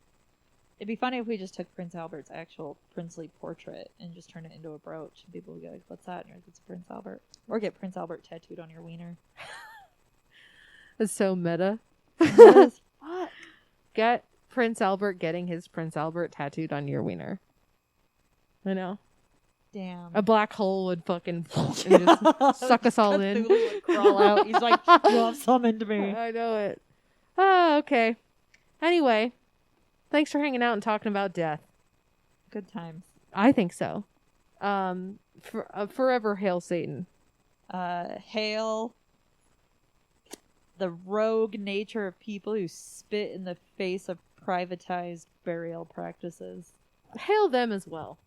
It'd be funny if we just took Prince Albert's actual princely portrait and just turned it into a brooch. And people would go like, what's that? And you're like, it's Prince Albert. Or get Prince Albert tattooed on your wiener. it's so meta. Yes. What? Get Prince Albert getting his Prince Albert tattooed on your wiener. I know. Damn. A black hole would fucking and just suck us all in. Cthulhu would crawl out. He's like, you have summoned me. I know it. Oh, okay. Anyway, thanks for hanging out and talking about death. Good times. I think so. Forever hail Satan. Hail the rogue nature of people who spit in the face of privatized burial practices. Hail them as well.